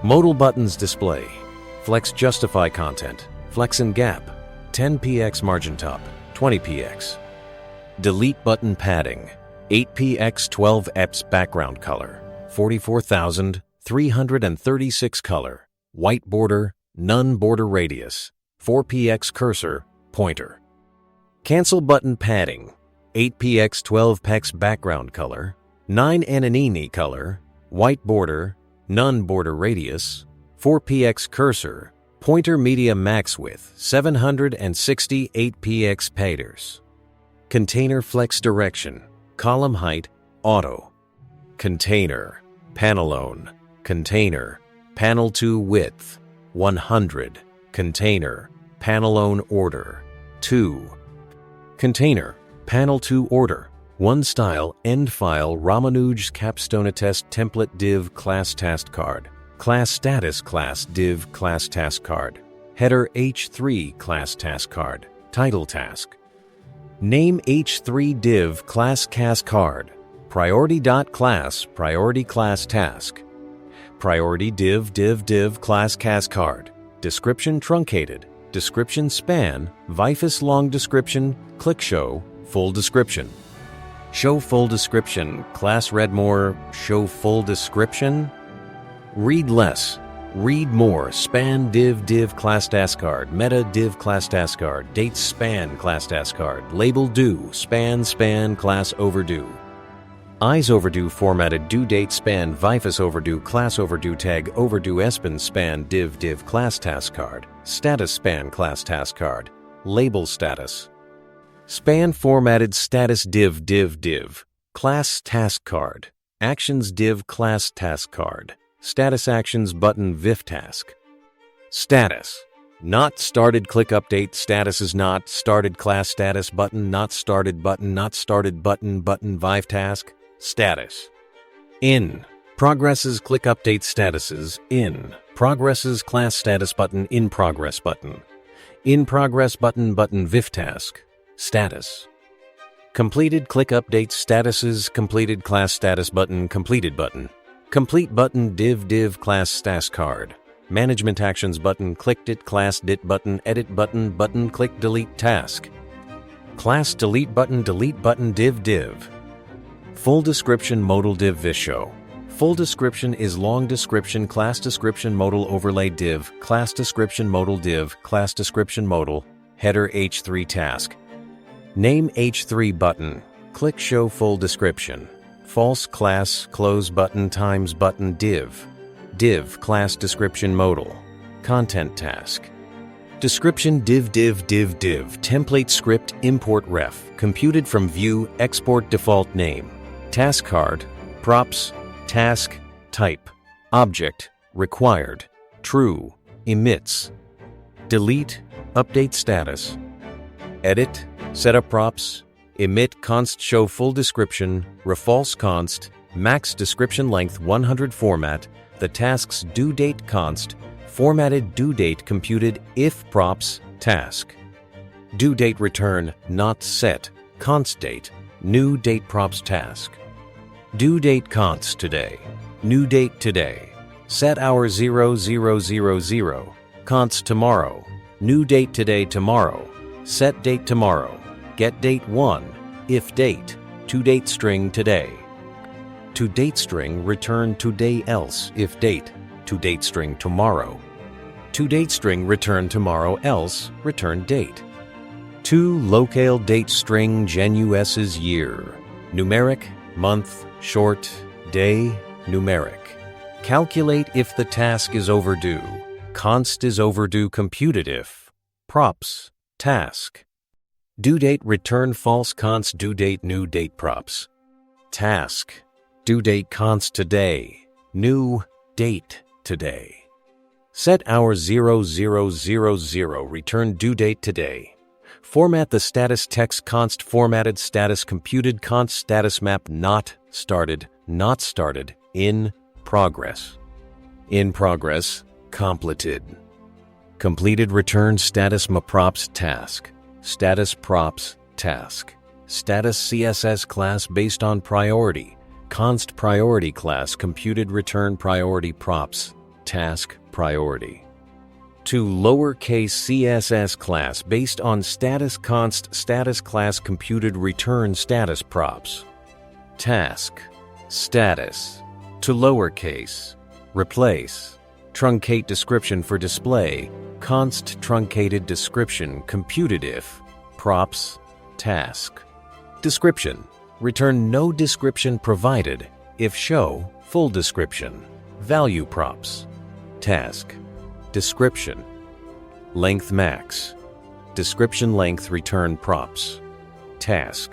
S1: Modal buttons display, flex justify content, flex and gap, 10px margin top, 20px. Delete button padding, 8px 12eps background color, 44,336 color, white border, none border radius, 4px cursor, pointer. Cancel button padding, 8px 12px background color, 9 ananini color, white border, none border radius, 4px cursor, pointer media max width, 768 px paters. Container flex direction, column height, auto. Container, panelone, container, panel to width, 100, container, panelone order, 2. Container, panel to order, 1 style, end file, Ramanuj capstone test template div class task card, class status class div class task card, header H3 class task card, title task. Name H3 div class task card, priority.class priority class task, priority div class task card, description truncated, description span, vifus long description, click show, full description. Show full description, class read more, show full description. Read less, read more, span div class task card, meta div class task card, date span class task card, label due, span class overdue. Eyes overdue formatted due date span vifus overdue class overdue tag overdue espan span div class task card, status span class task card, label status. Span formatted status div class task card, actions div class task card, status actions button vif task. Status, not started click update status is not started class status button not started button vive task. Status. In. Progresses click update statuses in. Progresses class status button in progress button. In progress button vif task. Status. Completed click update statuses completed class status button completed button. Complete button div class status card. Management actions button clicked it class dit button edit button click delete task. Class delete button div. Full description modal div vishow. Full description is long description class description modal overlay div class description modal div class description modal header H3 task. Name H3 button. Click show full description. False class close button times button div class description modal content task. Description div template script import ref computed from view export default name. Task card, props, task, type, object, required, true, emits, delete, update status, edit, setup props, emit const show full description, refalse const, max description length 100 format, the task's due date const, formatted due date computed if props, task. Due date return not set, const date, new date props task. Due date const today, new date today, set hour 0000, const tomorrow, new date today tomorrow, set date tomorrow, get date 1, if date, to date string today. To date string return today else if date, to date string tomorrow. To date string return tomorrow else return date. To locale date string genus's year, numeric, month, short, day, numeric. Calculate if the task is overdue. Const is overdue computed if. Props, task. Due date return false const due date new date props. Task. Due date const today. New date today. Set hour 0000, return due date today. Format the status text const formatted status computed const status map not started, in progress. In progress, completed. Completed return status maprops task. Status props task. Status CSS class based on priority. Const priority class computed return priority props task priority. To lowercase CSS class based on status const status class computed return status props. Task. Status. To lowercase. Replace. Truncate description for display. Const truncated description computed if. Props. Task. Description. Return no description provided if show full description. Value props. Task. Description. Length max. Description length return props. Task.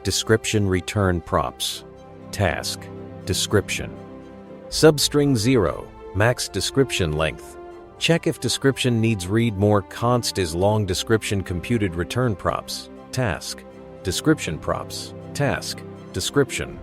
S1: Description return props. Task. Description. Substring 0. Max description length. Check if description needs read more. Const is long description computed return props. Task. Description props. Task. Description.